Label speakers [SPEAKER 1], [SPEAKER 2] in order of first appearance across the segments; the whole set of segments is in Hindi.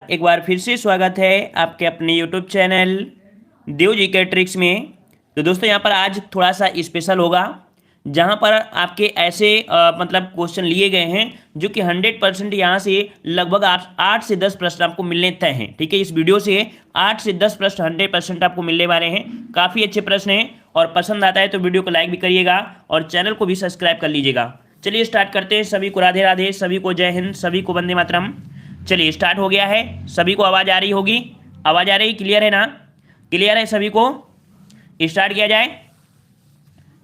[SPEAKER 1] एक बार फिर से स्वागत है आपके अपने YouTube चैनल देव जी के ट्रिक्स में। तो दोस्तों यहाँ पर आज थोड़ा सा स्पेशल होगा, जहाँ पर आपके ऐसे मतलब क्वेश्चन लिए गए हैं जो कि 100% यहाँ से लगभग 8 से 10 प्रश्न आपको मिलने तय हैं। ठीक है, इस वीडियो से 8 से 10 प्रश्न 100% आपको मिलने वाले हैं। काफ़ी अच्छे प्रश्न हैं और पसंद आता है तो वीडियो को लाइक भी करिएगा और चैनल को भी सब्सक्राइब कर लीजिएगा। चलिए स्टार्ट करते हैं। सभी को राधे राधे, सभी को जय हिंद, सभी को वंदे मातरम। चलिए स्टार्ट हो गया है। सभी को आवाज़ आ रही होगी, आवाज़ आ रही, क्लियर है ना? क्लियर है सभी को? स्टार्ट किया जाए।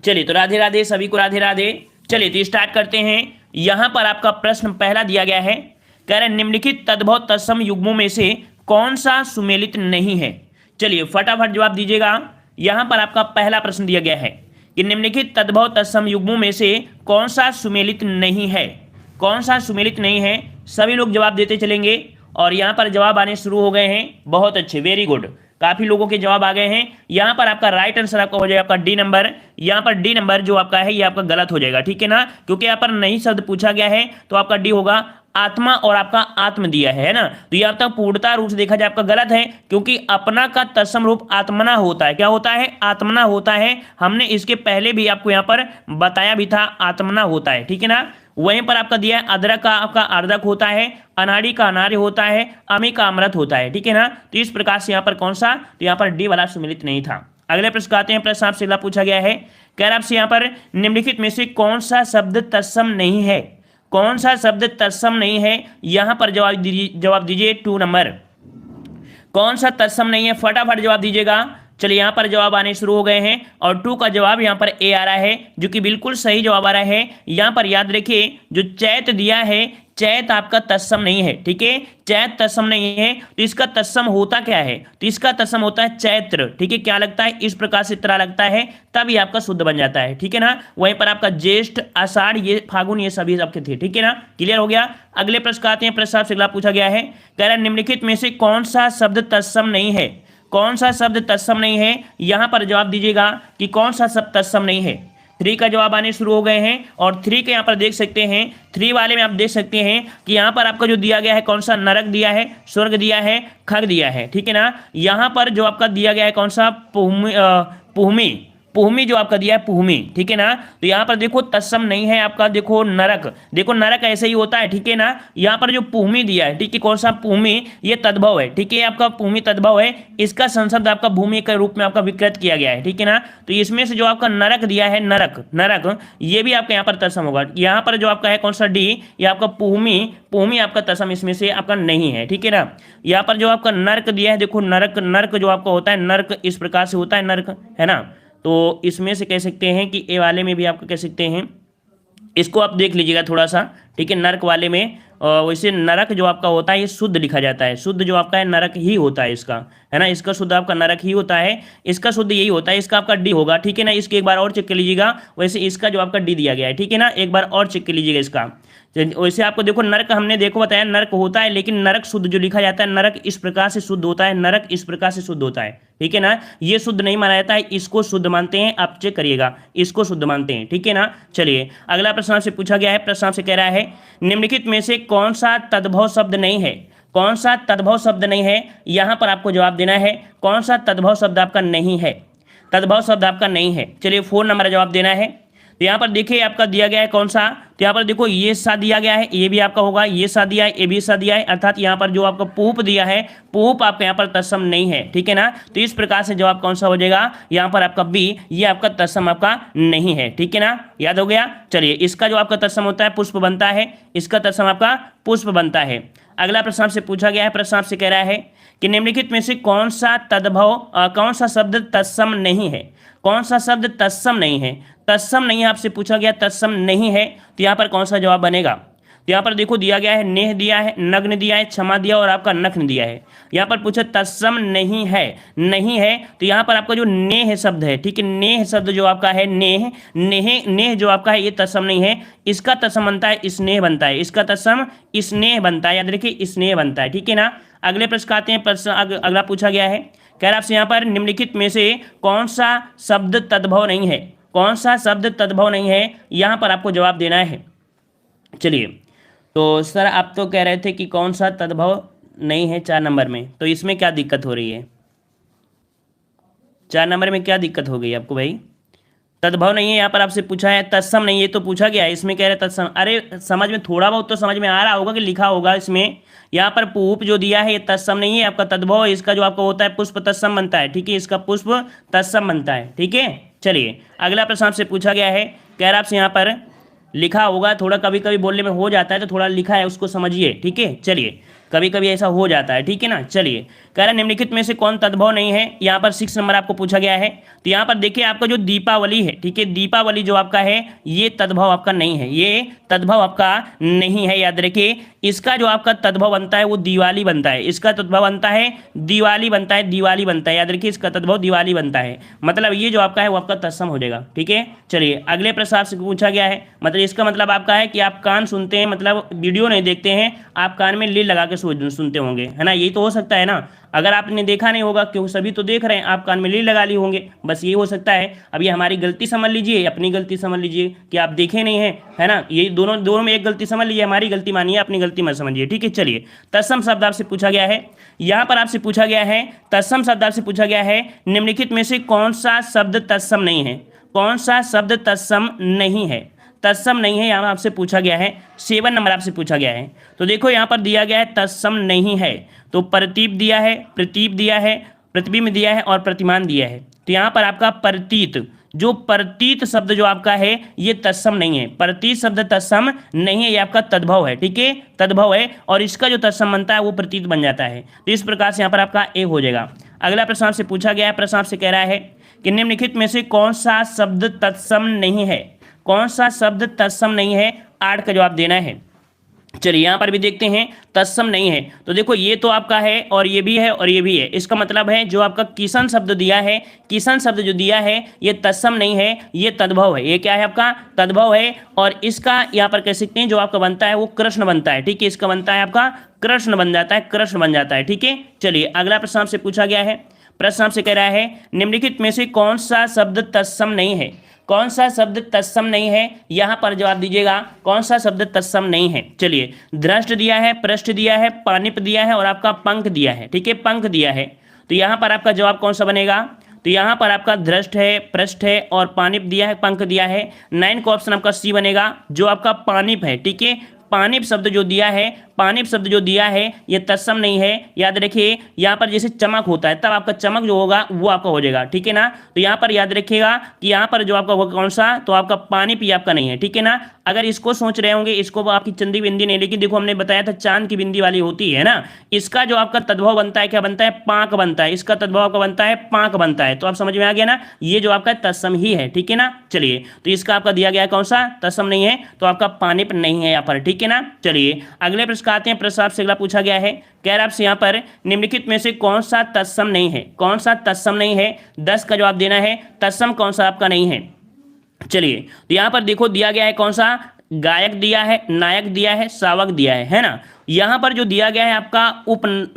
[SPEAKER 1] चलिए तो राधे राधे, सभी को राधे राधे। चलिए तो स्टार्ट करते हैं। यहां पर आपका प्रश्न पहला दिया गया है, कह रहे निम्नलिखित तद्भव तत्सम युग्मों में से कौन सा सुमेलित नहीं है। चलिए फटाफट जवाब दीजिएगा। यहां पर आपका पहला प्रश्न दिया गया है कि निम्नलिखित तद्भव तत्सम युग्मों में से कौन सा सुमेलित नहीं है। कौन सा सुमेलित नहीं है? सभी लोग जवाब देते चलेंगे और यहाँ पर जवाब आने शुरू हो गए हैं। बहुत अच्छे, वेरी गुड, काफी लोगों के जवाब आ गए हैं। यहाँ पर आपका राइट आंसर आपका हो जाएगा आपका डी नंबर। यहाँ पर डी नंबर जो आपका है ये आपका गलत हो जाएगा, ठीक है ना, क्योंकि यहाँ पर नहीं शब्द पूछा गया है तो आपका डी होगा। आत्मा और आपका आत्म दिया है ना, तो ये आपका पूर्णता रूप से देखा जाए आपका गलत है, क्योंकि अपना का तत्सम रूप आत्मना होता है। क्या होता है? आत्मना होता है। हमने इसके पहले भी आपको यहाँ पर बताया भी था, आत्मना होता है, ठीक है ना। वहीं पर आपका दिया है अदरक का आपका अर्धक होता है, अनाड़ी का अनार्य होता है, अमी का अमृत होता है, ठीक है ना। तो इस प्रकार से यहाँ पर कौन सा, तो यहाँ पर डी वाला सुमिलित नहीं था। अगले प्रश्न आते हैं। प्रश्न आपसे अगला पूछा गया है, कह रहा आपसे यहाँ पर निम्नलिखित में से कौन सा शब्द तत्सम नहीं है। कौन सा शब्द तत्सम नहीं है? यहाँ पर जवाब दीजिए 2 नंबर। कौन सा तत्सम नहीं है? फटाफट जवाब दीजिएगा। चलिए यहाँ पर जवाब आने शुरू हो गए हैं और 2 का जवाब यहाँ पर ए आ रहा है, जो कि बिल्कुल सही जवाब आ रहा है। यहाँ पर याद रखिए जो चैत दिया है, चैत आपका तत्सम नहीं है, ठीक है, चैत तत्सम नहीं है। तो इसका तत्सम होता क्या है? तो इसका तत्सम होता है चैत्र, ठीक है। क्या लगता है? इस प्रकार से तरह लगता है, तब ये आपका शुद्ध बन जाता है, ठीक है ना। वहीं पर आपका ज्येष्ठ, आषाढ़, ये फागुन, ये सभी आपके थे, ठीक है ना। क्लियर हो गया। अगले प्रश्न आते हैं। प्रश्न आपसे अगला पूछा गया है, कह रहा है निम्नलिखित में से कौन सा शब्द तत्सम नहीं है। कौन सा शब्द तत्सम नहीं है? यहां पर जवाब दीजिएगा कि कौन सा शब्द तत्सम नहीं है। 3 का जवाब आने शुरू हो गए हैं और 3 के यहाँ पर देख सकते हैं, 3 वाले में आप देख सकते हैं कि यहाँ पर आपका जो दिया गया है कौन सा, नरक दिया है, स्वर्ग दिया है, खग दिया है, ठीक है ना। यहाँ पर जो आपका दिया गया है कौन सा, पुहमी, पुहमी जो आपका दिया है पुहमी, ठीक है ना। तो यहाँ पर देखो तत्सम नहीं है आपका, देखो नरक, देखो नरक ऐसे ही होता है, ठीक है ना। यहाँ पर जो पुहमी दिया है, ठीक है, कौन सा पुहमी, ये तद्भव है, ठीक है, आपका पुहमी तद्भव है। इसका संशब्द आपका भूमि के रूप में आपका विकृत किया गया है, ठीक है ना। तो इसमें से जो आपका नरक दिया है, नरक, नरक, ये भी आपका यहाँ पर तत्सम होगा। यहाँ पर जो आपका है कौन सा, डी, ये आपका पुहमी, पुहमी आपका तत्सम इसमें से आपका नहीं है, ठीक है ना। यहाँ पर जो आपका नर्क दिया है, देखो नरक, नर्क जो आपका होता है, नर्क इस प्रकार से होता है, नर्क, है ना। तो इसमें से कह सकते हैं कि ए वाले में भी आपको कह सकते हैं, इसको आप देख लीजिएगा थोड़ा सा, ठीक है। नरक वाले में वैसे नरक जो आपका होता है ये शुद्ध लिखा जाता है, शुद्ध जो आपका है नरक ही होता है इसका, है ना। इसका शुद्ध आपका नरक ही होता है, इसका शुद्ध यही होता है, इसका आपका डी होगा, ठीक है ना। इसके एक बार और चेक कर लीजिएगा। वैसे इसका जो आपका डी दिया गया है, ठीक है ना, एक बार और चेक कर लीजिएगा इसका। वैसे आपको देखो नरक हमने देखो बताया नरक होता है, लेकिन नरक शुद्ध जो लिखा जाता है, नरक इस प्रकार से शुद्ध होता है, नरक इस प्रकार से शुद्ध होता है, ठीक है ना। ये शुद्ध नहीं माना जाता है, इसको शुद्ध मानते हैं, आप चेक करिएगा, इसको शुद्ध मानते हैं, ठीक है ना। चलिए अगला प्रश्न आपसे पूछा गया है। प्रश्न आपसे कह रहा है निम्नलिखित में से कौन सा तद्भव शब्द नहीं है। कौन सा तद्भव शब्द नहीं है? यहां पर आपको जवाब देना है, कौन सा तद्भव शब्द आपका नहीं है। तद्भव शब्द आपका नहीं है। चलिए 4 नंबर जवाब देना है। तो यहाँ पर देखिए आपका दिया गया है कौन सा, तो यहाँ पर देखो ये सा दिया गया है, ये भी आपका होगा, ये सा दिया है, ये भी सा दिया है, अर्थात यहाँ पर जो आपका पूप दिया है, पूप आपका यहाँ पर तत्सम नहीं है, ठीक है ना। तो इस प्रकार से जवाब कौन सा हो जाएगा, यहाँ पर आपका बी, ये आपका तत्सम आपका नहीं है, ठीक है ना, याद हो गया। चलिए इसका जो आपका तत्सम होता है पुष्प बनता है, इसका तत्सम आपका पुष्प बनता है। अगला प्रश्न आपसे पूछा गया है। प्रश्न आपसे कह रहा है कि निम्नलिखित में से कौन सा तद्भव कौन सा शब्द तत्सम नहीं है। कौन सा शब्द तत्सम नहीं है? तत्सम नहीं है, आपसे पूछा गया तत्सम नहीं है, तो यहाँ पर कौन सा जवाब बनेगा। तो यहाँ पर देखो दिया गया है नेह दिया है, नग्न दिया है, क्षमा दिया और आपका नखन दिया है। यहाँ पर पूछा तत्सम नहीं है, नहीं है, तो यहाँ पर आपका जो नेह शब्द है, ठीक है, नेह शब्द जो आपका है, नेह, नेह, नेह जो आपका है ये तत्सम नहीं है, इसका तत्सम बनता है स्नेह बनता है, इसका तत्सम स्नेह बनता है, याद रखिए स्नेह बनता है, ठीक है ना। अगले प्रश्न आते हैं। प्रश्न अगला पूछा गया है, कह रहा आपसे यहाँ पर निम्नलिखित में से कौन सा शब्द तद्भव नहीं है। कौन सा शब्द तद्भव नहीं है? यहाँ पर आपको जवाब देना है। चलिए तो सर आप तो कह रहे थे कि कौन सा तद्भव नहीं है 4 नंबर में, तो इसमें क्या दिक्कत हो रही है? 4 नंबर में क्या दिक्कत हो गई आपको भाई? तद्भव नहीं है, यहाँ पर आपसे पूछा है। तत्सम नहीं है तो पूछा गया है, इसमें कह रहे तत्सम। अरे समझ में थोड़ा बहुत तो समझ में आ रहा होगा कि लिखा होगा इसमें। यहाँ पर पूप जो दिया है ये तत्सम नहीं है, आपका तद्भव है। इसका जो आपका होता है पुष्प तत्सम बनता है, ठीक है, इसका पुष्प तत्सम बनता है, ठीक है। चलिए अगला प्रश्न आपसे पूछा गया है, कह रहा आपसे यहाँ पर लिखा होगा, थोड़ा कभी कभी बोलने में हो जाता है, तो थोड़ा लिखा है उसको समझिए, ठीक है। चलिए कभी कभी ऐसा हो जाता है, ठीक है ना। चलिए कह रहा निम्नलिखित में से कौन तद्भव नहीं है, यहाँ पर 6 नंबर आपको पूछा गया है। तो यहाँ पर देखिए आपका जो दीपावली है, ठीक है, दीपावली जो आपका है ये तद्भव आपका नहीं है, ये तद्भव आपका नहीं है, याद रखिए। इसका जो आपका तद्भव बनता है वो दिवाली बनता है, इसका तद्भव बनता है दिवाली बनता है, दिवाली बनता है, याद रखिए, इसका तद्भव दिवाली बनता है। मतलब ये जो आपका है वो आपका तत्सम हो जाएगा, ठीक है। चलिए अगले प्रश्न आपसे पूछा गया है, मतलब इसका मतलब आपका है कि आप कान सुनते हैं, मतलब वीडियो नहीं देखते हैं, आप कान में लीड लगा के सुनते होंगे, है ना, यही तो हो सकता है ना। अगर आपने देखा नहीं होगा, क्योंकि सभी तो देख रहे हैं, आप कान में लीड लगा लिए होंगे, बस ये हो सकता है। अब ये हमारी गलती समझ लीजिए, अपनी गलती समझ लीजिए कि आप देखे नहीं हैं, है ना, ये दोनों में एक गलती समझ लीजिए, हमारी गलती मानिए, अपनी गलती मत समझिए, ठीक है। चलिए तत्सम शब्द आपसे पूछा गया है, यहाँ पर आपसे पूछा गया है तत्सम शब्द आपसे पूछा गया है, निम्नलिखित में से कौन सा शब्द तत्सम नहीं है, कौन सा शब्द तत्सम नहीं है, तत्सम नहीं है, यहाँ आपसे पूछा गया है। 7 नंबर आपसे पूछा गया है। तो देखो यहाँ पर दिया गया है तत्सम नहीं है, तो प्रतीप दिया है, प्रतीप दिया है, प्रतिबिंब दिया है और प्रतिमान दिया है। तो यहाँ पर आपका प्रतीत, जो प्रतीत शब्द जो आपका है ये तत्सम नहीं है, प्रतीत शब्द तत्सम नहीं है, ये आपका तद्भव है, ठीक है, तद्भव है, और इसका जो तत्सम बनता है वो प्रतीत बन जाता है। तो इस प्रकार से यहाँ पर आपका ए हो जाएगा। अगला प्रश्न आपसे पूछा गया है, प्रश्न आपसे कह रहा है कि निम्नलिखित में से कौन सा शब्द तत्सम नहीं है, कौन सा शब्द तत्सम नहीं है, 8 का जवाब देना है। चलिए यहाँ पर भी देखते हैं तत्सम नहीं है, तो देखो ये तो आपका है और ये भी है और ये भी है, इसका मतलब है जो आपका किशन शब्द दिया है, किशन शब्द जो दिया है ये तत्सम नहीं है, ये तद्भव है, ये क्या है आपका तद्भव है। और इसका यहाँ पर कह सकते हैं जो आपका बनता है वो कृष्ण बनता है, ठीक है, इसका बनता है आपका कृष्ण बन जाता है, कृष्ण बन जाता है, ठीक है। चलिए अगला प्रश्न आपसे पूछा गया है, प्रश्न आपसे कह रहा है निम्नलिखित में से कौन सा शब्द तत्सम नहीं है, कौन सा शब्द तत्सम नहीं है, यहाँ पर जवाब दीजिएगा कौन सा शब्द तत्सम नहीं है। चलिए दृष्ट दिया है, पृष्ठ दिया है, पानिप दिया है और आपका पंख दिया है, ठीक है, पंख दिया है। तो यहाँ पर आपका जवाब कौन सा बनेगा, तो यहाँ पर आपका दृष्ट है, पृष्ठ है और पानिप दिया है, पंख दिया है। 9 का ऑप्शन आपका सी बनेगा, जो आपका पानिप है, ठीक है, पानिप शब्द जो दिया है, पानिप शब्द जो दिया है ये तत्सम नहीं है, याद रखिए। यहाँ पर जैसे चमक होता है तब आपका चमक जो होगा वो आपका हो जाएगा, ठीक है ना। तो यहाँ पर याद रखिएगा कि यहाँ पर जो आपका होगा कौन सा, तो आपका पानिप ही आपका नहीं है, ठीक है ना। अगर इसको सोच रहे होंगे, इसको आपकी चंदी बिंदी नहीं, लेकिन देखो हमने बताया था चांद की बिंदी वाली होती है ना, इसका जो आपका तद्भव बनता है क्या बनता है, पांक बनता है, इसका तद्भव आपका बनता है पांक बनता है। तो आप समझ में आ गया ना, ये जो आपका तत्सम ही है, ठीक है ना। चलिए तो इसका आपका दिया गया है कौन सा, तत्सम नहीं है, तो आपका पानिप नहीं है यहाँ पर, ठीक है ना। चलिए अगले प्रश्न आते हैं, प्रश्न आपसे अगला पूछा गया है, कह रहा आपसे यहाँ पर निम्नलिखित में से कौन सा तत्सम नहीं है, कौन सा तत्सम नहीं है, 10 का जवाब देना है, तत्सम कौन सा आपका नहीं है। चलिए तो यहाँ पर देखो दिया गया है कौन सा, गायक दिया है, नायक दिया है, शावक दिया है ना। यहाँ पर जो दिया गया है आपका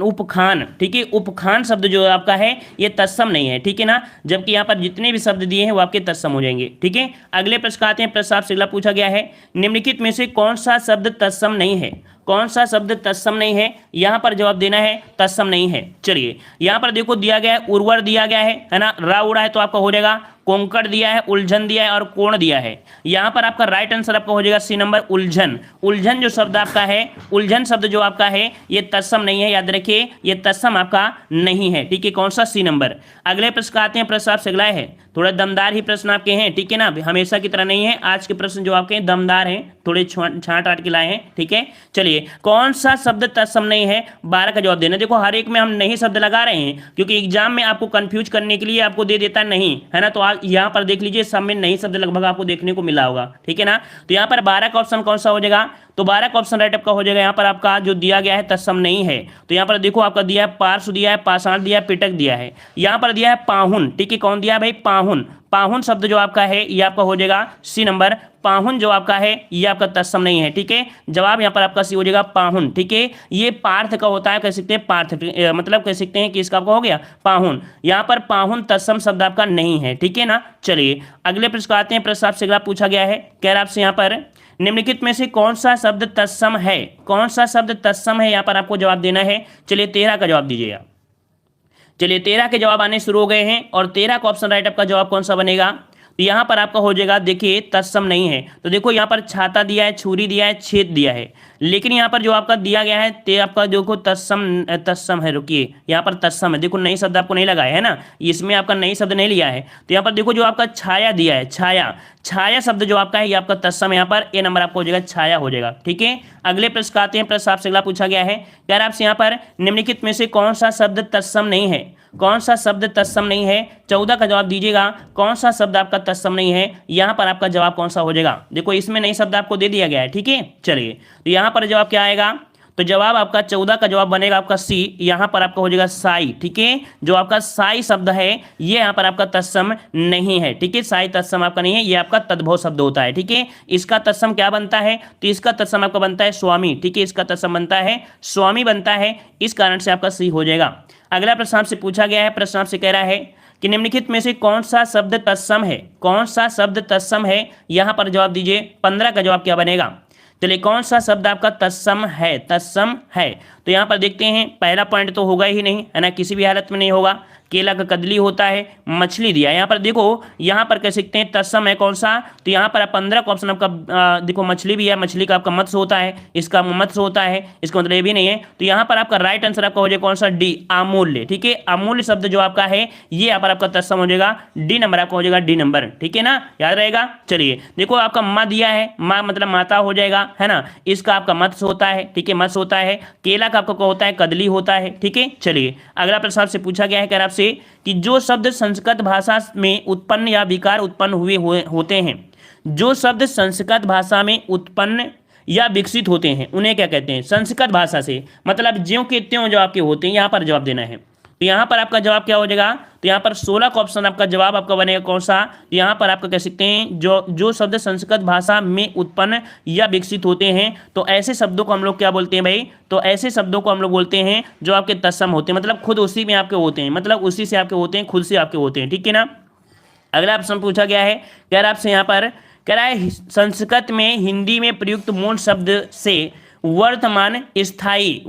[SPEAKER 1] उपखान, ठीक है, उपखान शब्द जो आपका है ये तत्सम नहीं है, ठीक है ना, जबकि यहाँ पर जितने भी शब्द दिए हैं वो आपके तत्सम हो जाएंगे, ठीक है। अगले प्रश्न आते हैं, प्रश्न आपसे अगला पूछा गया है, निम्नलिखित में से कौन सा शब्द तत्सम नहीं है, कौन सा शब्द तत्सम नहीं है, यहाँ पर जवाब देना है तत्सम नहीं है। चलिए यहाँ पर देखो दिया गया है उर्वर दिया गया है ना, रा उड़ा है तो आपका हो जाएगा, कोंकण दिया है, उलझन दिया है और कोण दिया है। यहाँ पर आपका राइट आंसर आपका हो जाएगा सी नंबर, उलझन। उलझन जो शब्द आपका है, उलझन शब्द जो आपका है ये तत्सम नहीं है, याद रखिए ये तत्सम आपका नहीं है, ठीक है, कौन सा, सी नंबर। अगले प्रश्न आते हैं, प्रश्न आपसे अगला है, थोड़ा दमदार ही प्रश्न आपके हैं, ठीक है ना, हमेशा की तरह नहीं है, आज के प्रश्न जो आपके दमदार हैं, थोड़े छांट आट के लाए हैं, ठीक है। चलिए कौन सा शब्द तत्सम नहीं है, 12 का जवाब देना। देखो हर एक में हम नहीं शब्द लगा रहे हैं क्योंकि एग्जाम में आपको कंफ्यूज करने के लिए आपको दे देता नहीं, है ना। तो आज यहाँ पर देख लीजिए सब में नहीं शब्द लगभग आपको देखने को मिला होगा, ठीक है ना। तो यहाँ पर 12 का ऑप्शन कौन सा हो जाएगा, तो 12 का ऑप्शन राइट आपका हो जाएगा। यहाँ पर आपका जो दिया गया है तत्सम नहीं है, तो यहाँ पर देखो आपका दिया है पार्श्व दिया है, पाषाण दिया है, पिटक दिया है, यहाँ पर दिया है पाहुन, ठीक है, कौन दिया है भाई, पाहुन। पाहुन शब्द जो आपका है ये आपका हो जाएगा सी नंबर, पाहुन जो आपका है ये आपका तत्सम नहीं है, ठीक है, जवाब यहाँ पर आपका सी हो जाएगा पाहुन, ठीक है। ये पार्थ का होता है, कह सकते हैं पार्थ, मतलब कह सकते हैं कि इसका आपका हो गया पाहुन, यहाँ पर पाहुन तत्सम शब्द आपका नहीं है, ठीक है ना। चलिए अगले प्रश्न आते हैं, प्रश्न आपसे अगला पूछा गया है, कह रहा आपसे यहाँ पर निम्नलिखित में से कौन सा शब्द तत्सम है, कौन सा शब्द तत्सम है, यहाँ पर आपको जवाब देना है। चलिए 13 का जवाब दीजिएगा। चलिए 13 के जवाब आने शुरू हो गए हैं और 13 का ऑप्शन राइट आपका जवाब कौन सा बनेगा, तो यहाँ पर आपका हो जाएगा, देखिए तत्सम नहीं है। तो देखो यहाँ पर छाता दिया है, छुरी दिया है, छेद दिया है, लेकिन यहाँ पर जो आपका दिया गया है ते आपका देखो तत्सम है। रुकिए, यहाँ पर तत्सम है, देखो नई शब्द आपको नहीं लगा है ना, इसमें आपका नई शब्द नहीं लिया है। तो यहाँ पर देखो जो आपका छाया दिया है, छाया, छाया शब्द जो आपका है ये आपका तत्सम है। यहाँ पर ए नंबर आपको हो जाएगा, छाया हो जाएगा। ठीक है, अगले प्रश्न आते हैं। प्रश्न आपसे अगला पूछा गया है, कह रहा आपसे यहाँ पर निम्नलिखित में से कौन सा शब्द तत्सम नहीं है, कौन सा शब्द तत्सम नहीं है। 14 का जवाब दीजिएगा, कौन सा शब्द आपका तत्सम नहीं है। यहाँ पर आपका जवाब कौन सा हो जाएगा, देखो इसमें नई शब्द आपको दे दिया गया है। ठीक है, चलिए तो यहाँ पर जवाब क्या आएगा, तो जवाब आपका 14 का जवाब बनेगा आपका सी, यहाँ पर आपका हो जाएगा साई। ठीक है, जो आपका साई शब्द है ये यहाँ पर आपका तत्सम नहीं है। ठीक है, साई तत्सम आपका नहीं है, ये आपका तद्भव शब्द होता है। ठीक है, इसका तत्सम क्या बनता है, तो इसका तत्सम आपका बनता है स्वामी। ठीक है, इसका तत्सम बनता है स्वामी बनता है, इस कारण से आपका सी हो जाएगा। अगला प्रश्न आपसे पूछा गया है, प्रश्न आपसे कह रहा है कि निम्नलिखित में से कौन सा शब्द तत्सम है, कौन सा शब्द तत्सम है। यहाँ पर जवाब दीजिए, 15 का जवाब क्या बनेगा। चलिए कौन सा शब्द आपका तत्सम है, तत्सम है। तो यहाँ पर देखते हैं, पहला पॉइंट तो होगा ही नहीं है ना, किसी भी हालत में नहीं होगा। केला का कदली होता है, मछली दिया है। यहाँ पर देखो, यहाँ पर कह सकते हैं तत्सम है कौन सा, तो यहाँ पर 15 का ऑप्शन आपका देखो मछली भी है, मछली का आपका मत्स्य होता है, इसका मत्स्य होता है, इसका मतलब ये भी नहीं है। तो यहाँ पर आपका राइट आंसर आपका हो जाएगा कौन सा, डी, अमूल्य। ठीक है, अमूल्य शब्द जो आपका है ये यहाँ पर आपका तत्सम हो जाएगा, डी नंबर आपका हो जाएगा, डी नंबर। ठीक है ना, याद रहेगा। चलिए देखो आपका माँ दिया है, माँ मतलब माता हो जाएगा, है ना, इसका आपका मत्स्य होता है। ठीक है, मत्स्य होता है। केला का आपका होता है, कदली होता है। ठीक है, चलिए अगला प्रश्न आपसे पूछा गया है, कह रहा आपसे कि जो शब्द संस्कृत भाषा में उत्पन्न या विकार उत्पन्न होते हैं, जो शब्द संस्कृत भाषा में उत्पन्न या विकसित होते हैं उन्हें क्या कहते हैं। संस्कृत भाषा से मतलब ज्यों के त्यों जो आपके होते हैं, यहाँ पर जवाब देना है। तो यहाँ पर आपका जवाब क्या हो जाएगा, तो यहाँ पर 16 का ऑप्शन आपका जवाब आपका बनेगा कौन सा, तो यहाँ पर आपका कह सकते हैं जो शब्द संस्कृत भाषा में उत्पन्न या विकसित होते हैं, तो ऐसे शब्दों को हम लोग क्या बोलते हैं भाई, तो ऐसे शब्दों को हम लोग बोलते हैं जो आपके तत्सम होते हैं, मतलब खुद उसी में आपके होते हैं, मतलब उसी से आपके होते हैं, खुद से आपके होते हैं। ठीक है ना। अगला प्रश्न पूछा गया है, कह रहा आपसे यहाँ पर कह रहा है संस्कृत में हिंदी में प्रयुक्त मूल शब्द से वर्तमान स्थायी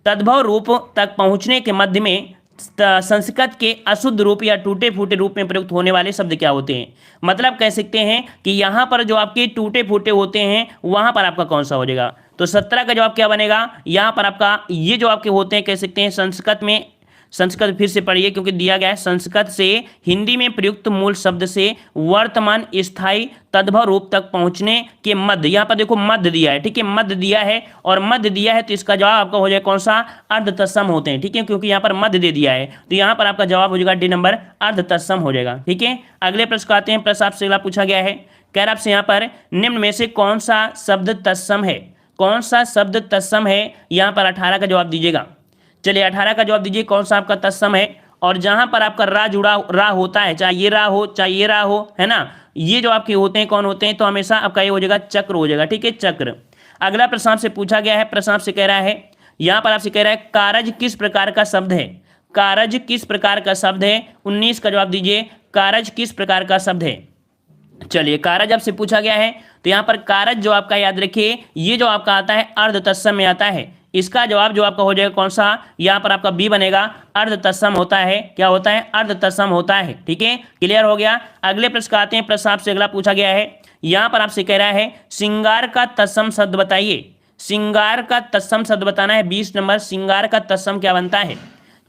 [SPEAKER 1] तद्भव रूप तक पहुंचने के मध्य में संस्कृत के अशुद्ध रूप या टूटे फूटे रूप में प्रयुक्त होने वाले शब्द क्या होते हैं। मतलब कह सकते हैं कि यहाँ पर जो आपके टूटे फूटे होते हैं वहाँ पर आपका कौन सा हो जाएगा, तो 17 का जवाब क्या बनेगा। यहाँ पर आपका ये जो आपके होते हैं कह सकते हैं संस्कृत में, संस्कृत फिर से पढ़िए क्योंकि दिया गया है, संस्कृत से हिंदी में प्रयुक्त मूल शब्द से वर्तमान स्थायी तद्भव रूप तक पहुंचने के मध्य, यहाँ पर देखो मध्य दिया है। ठीक है, मध्य दिया है और मध्य दिया है, तो इसका जवाब आपका हो जाएगा कौन सा, अर्ध तत्सम होते हैं। ठीक है, क्योंकि यहाँ पर मध्य दे दिया है, तो यहाँ पर आपका जवाब हो जाएगा डी नंबर, अर्ध तत्सम हो जाएगा। ठीक है, अगले प्रश्न आते हैं। प्रश्न आपसे अगला पूछा गया है, कह रहा आपसे यहाँ पर निम्न में से कौन सा शब्द तत्सम है, कौन सा शब्द तत्सम है। यहाँ पर 18 का जवाब दीजिएगा। चलिए 18 का जवाब दीजिए, कौन सा आपका तत्सम है। और जहां पर आपका रा जुड़ा रा होता है, चाहे ये रा हो चाहे ये रा हो, है ना, ये जो आपके होते हैं कौन होते हैं, तो हमेशा आपका ये हो जाएगा चक्र हो जाएगा। ठीक है, चक्र। अगला प्रश्न आपसे पूछा गया है, प्रश्न आपसे कह रहा है, यहाँ पर आपसे कह रहा है कारज किस प्रकार का शब्द है, कारज किस प्रकार का शब्द है। 19 का जवाब दीजिए, कारज किस प्रकार का शब्द है। चलिए कारज आपसे पूछा गया है, तो यहाँ पर कारज जो आपका याद रखिए, ये जो आपका आता है अर्ध तत्सम में आता है। इसका जवाब जो आपका हो जाएगा कौन सा, यहाँ पर आपका बी बनेगा, अर्ध तत्सम होता है। क्या होता है, अर्ध तत्सम होता है। ठीक है, क्लियर हो गया। अगले प्रश्न का आते हैं। प्रश्न आपसे अगला पूछा गया है, यहाँ पर आपसे कह रहा है श्रृंगार का तत्सम शब्द बताइए। श्रृंगार का तत्सम शब्द बताना है। 20 नंबर, श्रृंगार का तत्सम क्या बनता है।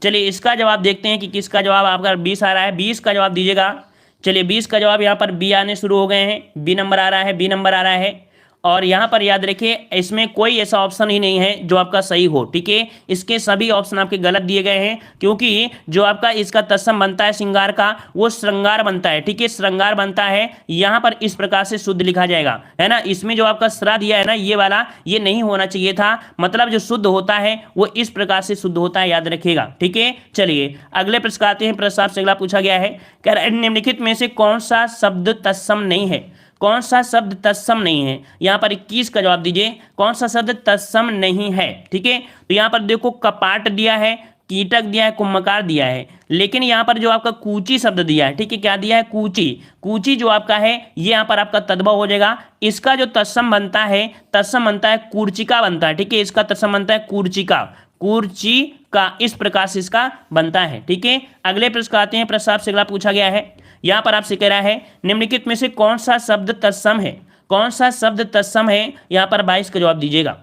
[SPEAKER 1] चलिए इसका जवाब देखते हैं कि किसका जवाब आपका 20 आ रहा है। 20 का जवाब दीजिएगा। चलिए 20 का जवाब यहाँ पर बी आने शुरू हो गए हैं, बी नंबर आ रहा है, बी नंबर आ रहा है। और यहाँ पर याद रखिए इसमें कोई ऐसा ऑप्शन ही नहीं है जो आपका सही हो। ठीक है, इसके सभी ऑप्शन आपके गलत दिए गए हैं, क्योंकि जो आपका इसका तत्सम बनता है श्रृंगार का, वो श्रृंगार बनता है। ठीक है, श्रृंगार बनता है। यहाँ पर इस प्रकार से शुद्ध लिखा जाएगा, है ना। इसमें जो आपका श्रा दिया है ना, ये वाला, ये नहीं होना चाहिए था। मतलब जो शुद्ध होता है वो इस प्रकार से शुद्ध होता है, याद रखिएगा। ठीक है, चलिए अगले प्रश्न आते हैं। प्रश्न आपसे अगला पूछा गया है, कह रहा है निम्नलिखित में से कौन सा शब्द तत्सम नहीं है, कौन सा शब्द तत्सम नहीं है। यहाँ पर 21 का जवाब दीजिए, कौन सा शब्द तत्सम नहीं है। ठीक है, तो यहाँ पर देखो कपाट दिया है, कीटक दिया है, कुम्भकार दिया है, लेकिन यहाँ पर जो आपका कूची शब्द दिया है, ठीक है, क्या दिया है, कूची। कूची जो आपका है ये यहाँ पर आपका तद्भव हो जाएगा। इसका जो तत्सम बनता है, तत्सम बनता है कूर्चिका बनता है, ठीक है, इसका तत्सम बनता है कूर्चिका, कूर्चिका, इस प्रकार से इसका बनता है, ठीक है। अगले प्रश्न आते हैं, प्रश्न आपसे अगला पूछा गया है, यहाँ पर आपसे कह रहा है निम्नलिखित में से कौन सा शब्द तत्सम है, कौन सा शब्द तत्सम है, यहाँ पर 22 का जवाब दीजिएगा।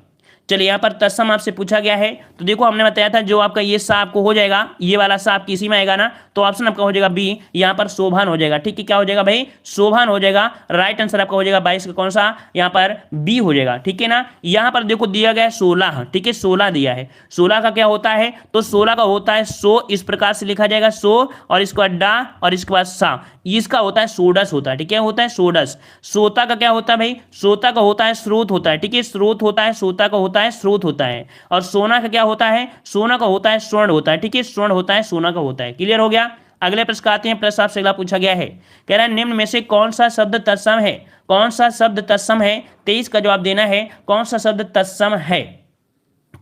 [SPEAKER 1] चलिए यहाँ पर तत्सम आपसे पूछा गया है, तो देखो हमने बताया था जो आपका ये सा आपको हो जाएगा, ये वाला सा आपकी इसी में आएगा ना, तो ऑप्शन आपका हो जाएगा बी, यहाँ पर शोभान हो जाएगा, ठीक है, क्या हो जाएगा भाई, शोभान हो जाएगा। राइट आंसर आपका हो जाएगा 22 का कौन सा, यहाँ पर बी हो जाएगा, ठीक है ना। यहाँ पर देखो दिया गया है 16, ठीक है, 16 दिया है, 16 का क्या होता है, तो 16 का होता है सो, इस प्रकार से लिखा जाएगा सो, और इसके बाद डा, और इसके बाद सा, इसका होता है सोडस होता है, ठीक है, होता है सोडस। सोता का क्या होता है भाई, सोता का होता है स्रोत होता है, ठीक है, स्रोत होता है, सोता का होता है स्रोत होता है। और सोना का क्या होता है, सोना का होता है स्वर्ण होता है, ठीक है, स्वर्ण होता है, सोना का होता है। क्लियर हो गया। अगले प्रश्न आते हैं, प्रश्न आपसे अगला पूछा गया है, कह रहा है निम्न में से कौन सा शब्द तत्सम है, कौन सा शब्द तत्सम है, 23 का जवाब देना है, कौन सा शब्द तत्सम है।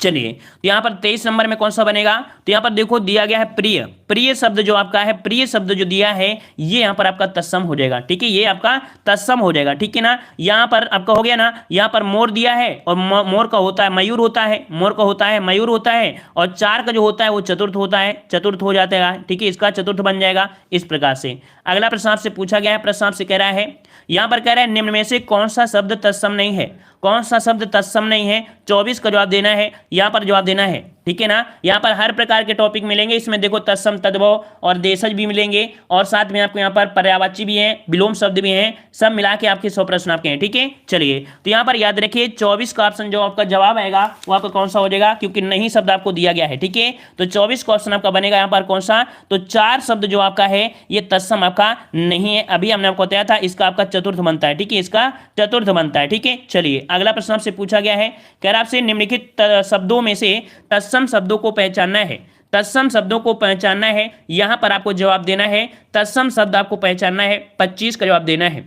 [SPEAKER 1] चलिए तो यहाँ पर 23 नंबर में कौन सा बनेगा, तो यहाँ पर देखो दिया गया है प्रिय, प्रिय शब्द जो आपका है, प्रिय शब्द जो दिया है ये यहाँ पर आपका तत्सम हो जाएगा, ठीक है, ये आपका तत्सम हो जाएगा, ठीक है ना। यहाँ पर आपका हो गया ना, यहाँ पर मोर दिया है, और मोर का होता है मयूर होता है, मोर का होता है मयूर होता है, और 4 का जो होता है वो चतुर्थ होता है, चतुर्थ हो जाता है, ठीक है, इसका चतुर्थ बन जाएगा इस प्रकार से। अगला प्रश्न आपसे पूछा गया है, प्रश्न आपसे कह रहा है, यहाँ पर कह रहा है निम्न में से कौन सा शब्द तत्सम नहीं है, कौन सा शब्द तत्सम नहीं है, 24 का जवाब देना है, यहाँ पर जवाब देना है, ठीक है ना। यहाँ पर हर प्रकार के टॉपिक मिलेंगे, इसमें देखो तत्सम, तद्भव और देशज भी मिलेंगे, और साथ में आपको यहाँ पर पर्यायवाची भी है, विलोम शब्द भी हैं, सब मिला के आपके 100 प्रश्न आपके हैं, ठीक है। चलिए तो यहाँ पर याद रखिए 24 का ऑप्शन जो आपका जवाब आएगा वो आपका कौन सा हो जाएगा, क्योंकि नहीं शब्द आपको दिया गया है, ठीक है, तो 24 का ऑप्शन आपका बनेगा यहाँ पर कौन सा, तो 4 शब्द जो आपका है ये तत्सम आपका नहीं है, अभी हमने आपको बताया था, इसका आपका चतुर्थ बनता है, ठीक है, इसका चतुर्थ बनता है, ठीक है। चलिए अगला प्रश्न आपसे पूछा गया है, कह रहा आपसे निम्नलिखित शब्दों में से तत्सम शब्दों को पहचानना है, तत्सम शब्दों को पहचानना है, यहां पर आपको जवाब देना है, तत्सम शब्द आपको पहचानना है, 25 का जवाब देना है।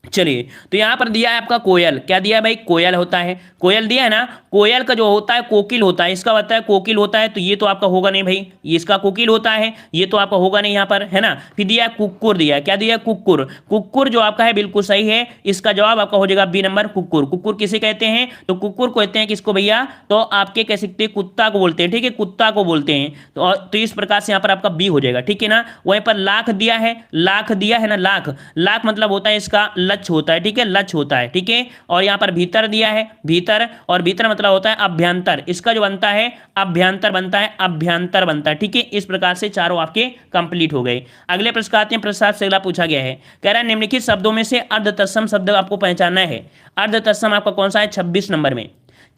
[SPEAKER 1] चलिए तो यहां पर दिया है आपका कोयल, क्या दिया है भाई, कोयल होता है, कोयल दिया है ना, कोयल का जो होता है कोकिल होता है, इसका बताया कोकिल होता है, तो ये तो आपका होगा नहीं भाई, ये इसका कोकिल होता है, ये तो आपका होगा नहीं यहाँ पर, है ना। फिर दिया है कुक्कुर, दिया है, क्या दिया है, कुक्कुर, कुक्कुर जो आपका है बिल्कुल सही है, इसका जवाब आपका हो जाएगा बी नंबर, कुक्कुर। कुक्कुर किसे कहते हैं, तो कुक्कुर को कहते हैं किसको भैया, तो आपके कह सकते हैं कुत्ता को बोलते हैं, ठीक है, कुत्ता को बोलते हैं, तो इस प्रकार से यहाँ पर आपका बी हो जाएगा, ठीक है ना। वहीं पर लाख दिया है, लाख दिया है ना, लाख, लाख मतलब होता है इसका लक्ष्य होता है, ठीक है, लक्ष्य होता है, ठीक है। और यहाँ पर भीतर दिया है, भीतर, और भीतर मतलब होता है अभ्यंतर, इसका जो बनता है अभ्यंतर बनता है, अभ्यंतर बनता है, ठीक है। इस प्रकार से चारों आपके कंप्लीट हो गए। अगले प्रश्न आते हैं, प्रश्न से अगला पूछा गया है, कह रहा है निम्नलिखित शब्दों में से अर्ध तत्सम शब्द आपको पहचानना है, अर्ध तत्सम आपका कौन सा है, 26 नंबर में।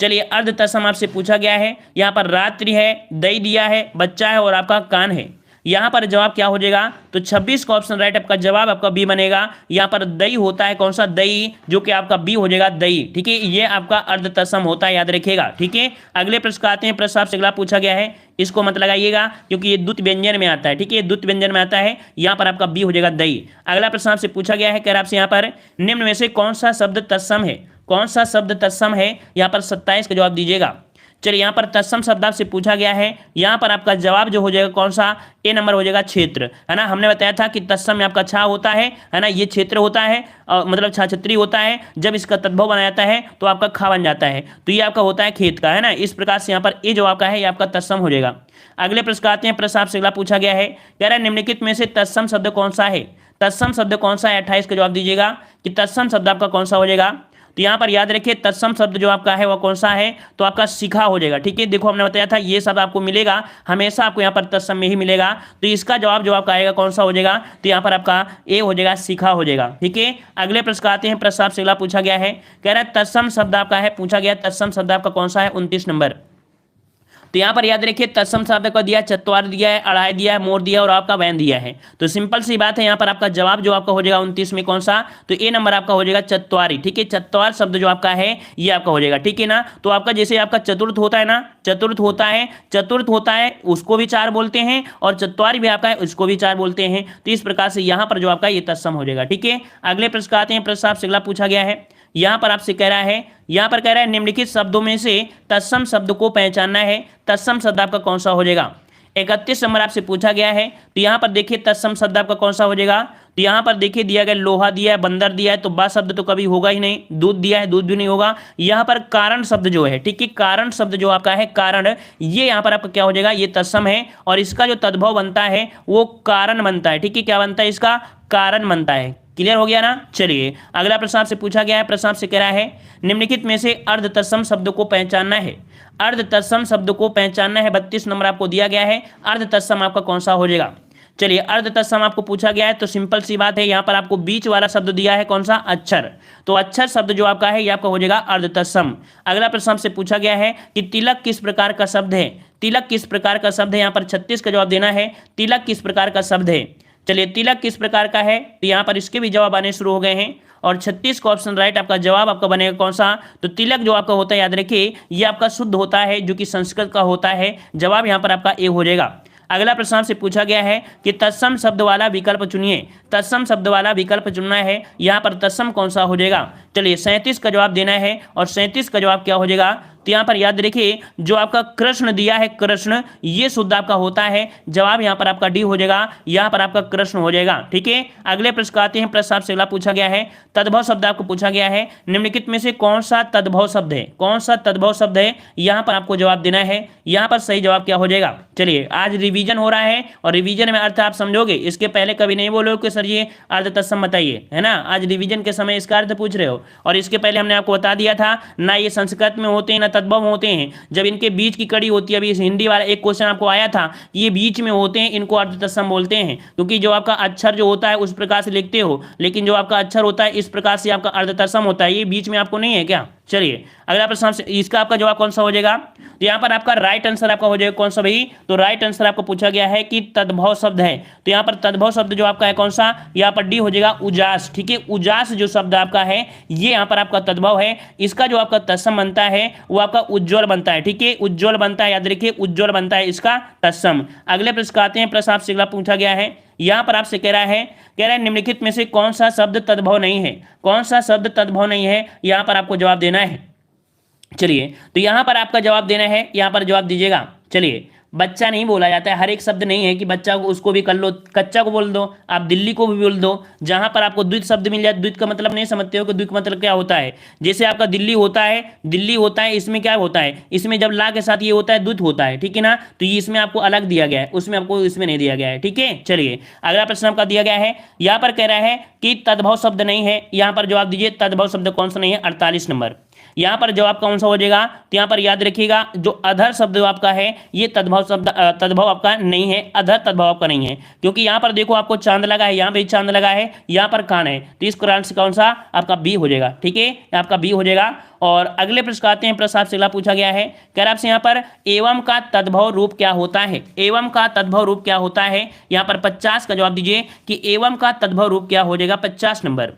[SPEAKER 1] चलिए अर्ध तत्सम आपसे पूछा गया है, यहाँ पर रात्रि है, दही दिया है, बच्चा है, और आपका कान है, यहाँ पर जवाब क्या हो जाएगा, तो 26 का ऑप्शन राइट आपका जवाब आपका बी बनेगा। यहाँ पर दही होता है, कौन सा, दही, जो कि आपका बी हो जाएगा, दही, ठीक है, ये आपका अर्ध तत्सम होता है, याद रखिएगा, ठीक है। अगले प्रश्न आते हैं, प्रश्न आपसे अगला पूछा गया है, इसको मत लगाइएगा क्योंकि ये द्वित व्यंजन में आता है, ठीक है, द्वित व्यंजन में आता है, यहाँ पर आपका बी हो जाएगा, दही। अगला प्रश्न आपसे पूछा गया है, कह रहा आपसे यहाँ पर निम्न में से कौन सा शब्द तत्सम है, कौन सा शब्द तत्सम है, यहाँ पर 27 का जवाब दीजिएगा। चलिए यहाँ पर तत्सम शब्द आपसे पूछा गया है, यहाँ पर आपका जवाब जो हो जाएगा कौन सा, ए नंबर हो जाएगा, क्षेत्र, है ना। हमने बताया था कि तत्सम में आपका छा होता है ना, ये क्षेत्र होता है, मतलब छा छत्री होता है, जब इसका तद्भव बना जाता है तो आपका खा बन जाता है, तो ये आपका होता है खेत का, है ना। इस प्रकार से यहाँ पर ए जो आपका है ये आपका तत्सम हो जाएगा। अगले प्रश्न आते हैं, प्रश्न आपसे अगला पूछा गया है, कह रहा है निम्नलिखित में से तत्सम शब्द कौन सा है, तत्सम शब्द कौन सा है, 28 का जवाब दीजिएगा कि तत्सम शब्द आपका कौन सा हो जाएगा। तो यहाँ पर याद रखिए तत्सम शब्द जो आपका है वो कौन सा है, तो आपका शिखा हो जाएगा, ठीक है। देखो हमने बताया था ये शब्द आपको मिलेगा, हमेशा आपको यहाँ पर तत्सम में ही मिलेगा, तो इसका जवाब जो आपका आएगा कौन सा हो जाएगा, तो यहाँ पर आपका ए हो जाएगा, शिखा हो जाएगा, ठीक है। अगले प्रश्न आते हैं, प्रश्न आपसे अगला पूछा गया है, कह रहा है तत्सम शब्द आपका है, पूछा गया तत्सम शब्द आपका कौन सा है, 29 नंबर। तो यहाँ पर याद रखिए तत्सम शब्द को दिया, चत्वार दिया है, अढ़ाई दिया है, मोर दिया है, और आपका वैन दिया है, तो सिंपल सी बात है, यहाँ पर आपका जवाब जो आपका हो जाएगा 29 में कौन सा, तो ए नंबर आपका हो जाएगा, चत्वारी, ठीक है। चत्वार शब्द जो आपका है ये आपका हो जाएगा, ठीक है ना। तो आपका जैसे आपका चतुर्थ होता है ना, चतुर्थ होता है, चतुर्थ होता है उसको भी 4 बोलते हैं, और चत्वारी भी आपका है उसको भी 4 बोलते हैं, तो इस प्रकार से यहाँ पर जो आपका ये तत्सम हो जाएगा, ठीक है। अगले प्रश्न आते हैं, प्रश्न आपसे अगला पूछा गया है, यहाँ पर आपसे कह रहा है, यहाँ पर कह रहा है निम्नलिखित शब्दों में से तत्सम शब्द को पहचानना है, तत्सम शब्द आपका कौन सा हो जाएगा। 31 नंबर आपसे पूछा गया है, तो यहाँ पर देखिए तत्सम शब्द आपका कौन सा हो जाएगा, तो यहाँ पर देखिए दिया गया लोहा दिया है, बंदर दिया है, तो बा शब्द तो कभी होगा ही नहीं, दूध दिया है, दूध भी नहीं होगा। यहाँ पर कारण शब्द जो है, ठीक है, कारण शब्द जो आपका है कारण, ये यहाँ पर आपका क्या हो जाएगा, ये तत्सम है, और इसका जो तद्भव बनता है वो कारण बनता है, ठीक है, क्या बनता है, इसका कारण बनता है। क्लियर हो गया ना। चलिए अगला प्रश्न आपसे पूछा गया है, प्रश्न आपसे कह रहा है निम्नलिखित में से अर्ध तत्सम शब्द को पहचानना है, अर्ध तत्सम शब्द को पहचानना है। 32 नंबर आपको दिया गया है, अर्ध तत्सम आपका कौन सा हो जाएगा। चलिए अर्ध तत्सम आपको पूछा गया है, तो सिंपल सी बात है, यहाँ पर आपको बीच वाला शब्द दिया है कौन सा, अक्षर, तो अक्षर शब्द जो आपका है ये आपका हो जाएगा अर्ध तत्सम। अगला प्रश्न आपसे पूछा गया है कि तिलक किस प्रकार का शब्द है, तिलक किस प्रकार का शब्द है, यहाँ पर 36 का जवाब देना है, तिलक किस प्रकार का शब्द है। चलिए तिलक किस प्रकार का है, तो यहाँ पर इसके भी जवाब आने शुरू हो गए हैं, और 36 का ऑप्शन राइट आपका जवाब आपका बनेगा कौन सा, तो तिलक जो आपका होता है याद रखिए ये आपका शुद्ध होता है, जो कि संस्कृत का होता है। जवाब यहाँ पर आपका ए हो जाएगा। अगला प्रश्न आपसे पूछा गया है कि तत्सम शब्द वाला विकल्प चुनिए, तत्सम शब्द वाला विकल्प चुनना है, यहाँ पर तत्सम कौन सा हो जाएगा। चलिए 37 का जवाब देना है, और 37 का जवाब क्या हो जाएगा, तो यहाँ पर याद रखिए जो आपका कृष्ण दिया है, कृष्ण ये शुद्ध आपका होता है। जवाब यहाँ पर आपका डी हो जाएगा, यहाँ पर आपका कृष्ण हो जाएगा। ठीक है, अगले प्रश्न का आते हैं। प्रश्न आपसे अगला पूछा गया है, तद्भव शब्द आपको पूछा गया है, निम्नलिखित में से कौन सा तद्भव शब्द है, कौन सा तद्भव शब्द है, यहाँ पर आपको जवाब देना है। यहाँ पर सही जवाब क्या हो जाएगा। चलिए आज रिवीजन हो रहा है, और रिवीजन में अर्थ आप समझोगे, इसके पहले कभी नहीं बोलो कि सर ये अर्थ तत्सम बताइए, है ना। आज रिवीजन के समय इसका अर्थ पूछ रहे हो, और इसके पहले हमने आपको बता दिया था ना ये संस्कृत में होते हैं ना तद्भव होते हैं, जब इनके बीच की कड़ी होती है। अभी इस हिंदी वाला एक क्वेश्चन आपको आया था, ये बीच में होते हैं, इनको अर्ध तत्सम बोलते हैं, क्योंकि जो आपका अक्षर जो होता है उस प्रकार से लिखते हो, लेकिन जो आपका अक्षर होता है इस प्रकार से आपका अर्ध तत्सम होता है, ये बीच में आपको नहीं है क्या। चलिए अगला प्रश्न, इसका आपका जवाब कौन सा हो जाएगा, तो यहाँ पर आपका राइट आंसर आपका हो जाएगा कौन सा भाई, तो राइट आंसर आपको पूछा गया है कि तद्भव शब्द है, तो यहाँ पर तद्भव शब्द जो आपका है कौन सा, यहाँ पर डी हो जाएगा उजास। ठीक है, उजास जो शब्द आपका है ये यहाँ पर आपका तद्भव है, इसका जो आपका तत्सम बनता है वो आपका उज्ज्वल बनता है। ठीक है, उज्ज्वल बनता है, याद रखिए उज्ज्वल बनता है इसका तत्सम। अगले प्रश्न आते हैं, प्रश्न आपसे अगला पूछा गया है, यहाँ पर आपसे कह रहा है निम्नलिखित में से कौन सा शब्द तद्भव नहीं है, कौन सा शब्द तद्भव नहीं है, यहाँ पर आपको जवाब देना है। चलिए तो यहाँ पर आपका जवाब देना है, यहाँ पर जवाब दीजिएगा। चलिए बच्चा नहीं बोला जाता है, हर एक शब्द नहीं है कि बच्चा को उसको भी कर लो, कच्चा को बोल दो, आप दिल्ली को भी बोल दो। जहां पर आपको द्वित शब्द मिल जाए, द्वित का मतलब नहीं समझते हो कि द्वित का मतलब क्या होता है। जैसे आपका दिल्ली होता है, दिल्ली होता है, इसमें क्या होता है, इसमें जब ला के साथ ये होता है द्वित होता है, ठीक है ना। तो ये इसमें आपको अलग दिया गया है, उसमें आपको इसमें नहीं दिया गया है। ठीक है, चलिए अगला प्रश्न आपका दिया गया है, यहाँ पर कह रहा है कि तद्भव शब्द नहीं है, यहाँ पर जवाब दीजिए तद्भव शब्द कौन सा नहीं है। 48 नंबर यहाँ पर जवाब कौन सा हो जाएगा, तो यहाँ पर याद रखिएगा जो अधर शब्द आपका है ये तद्भव शब्द, तद्भव आपका नहीं है, अधर तद्भव आपका नहीं है, क्योंकि यहाँ पर देखो आपको चांद लगा है, यहाँ पे चांद लगा है, यहाँ पर कान है, तो इस कारण से कौन सा आपका बी हो जाएगा। ठीक है, आपका बी हो जाएगा। और अगले प्रश्न आते हैं, प्रश्न आपसे अगला पूछा गया है, कह रहा आपसे यहाँ पर एवं का तद्भव रूप क्या होता है, एवं का तद्भव रूप क्या होता है। यहाँ पर 50 का जवाब दीजिए कि एवं का तद्भव रूप क्या हो जाएगा। 50 नंबर,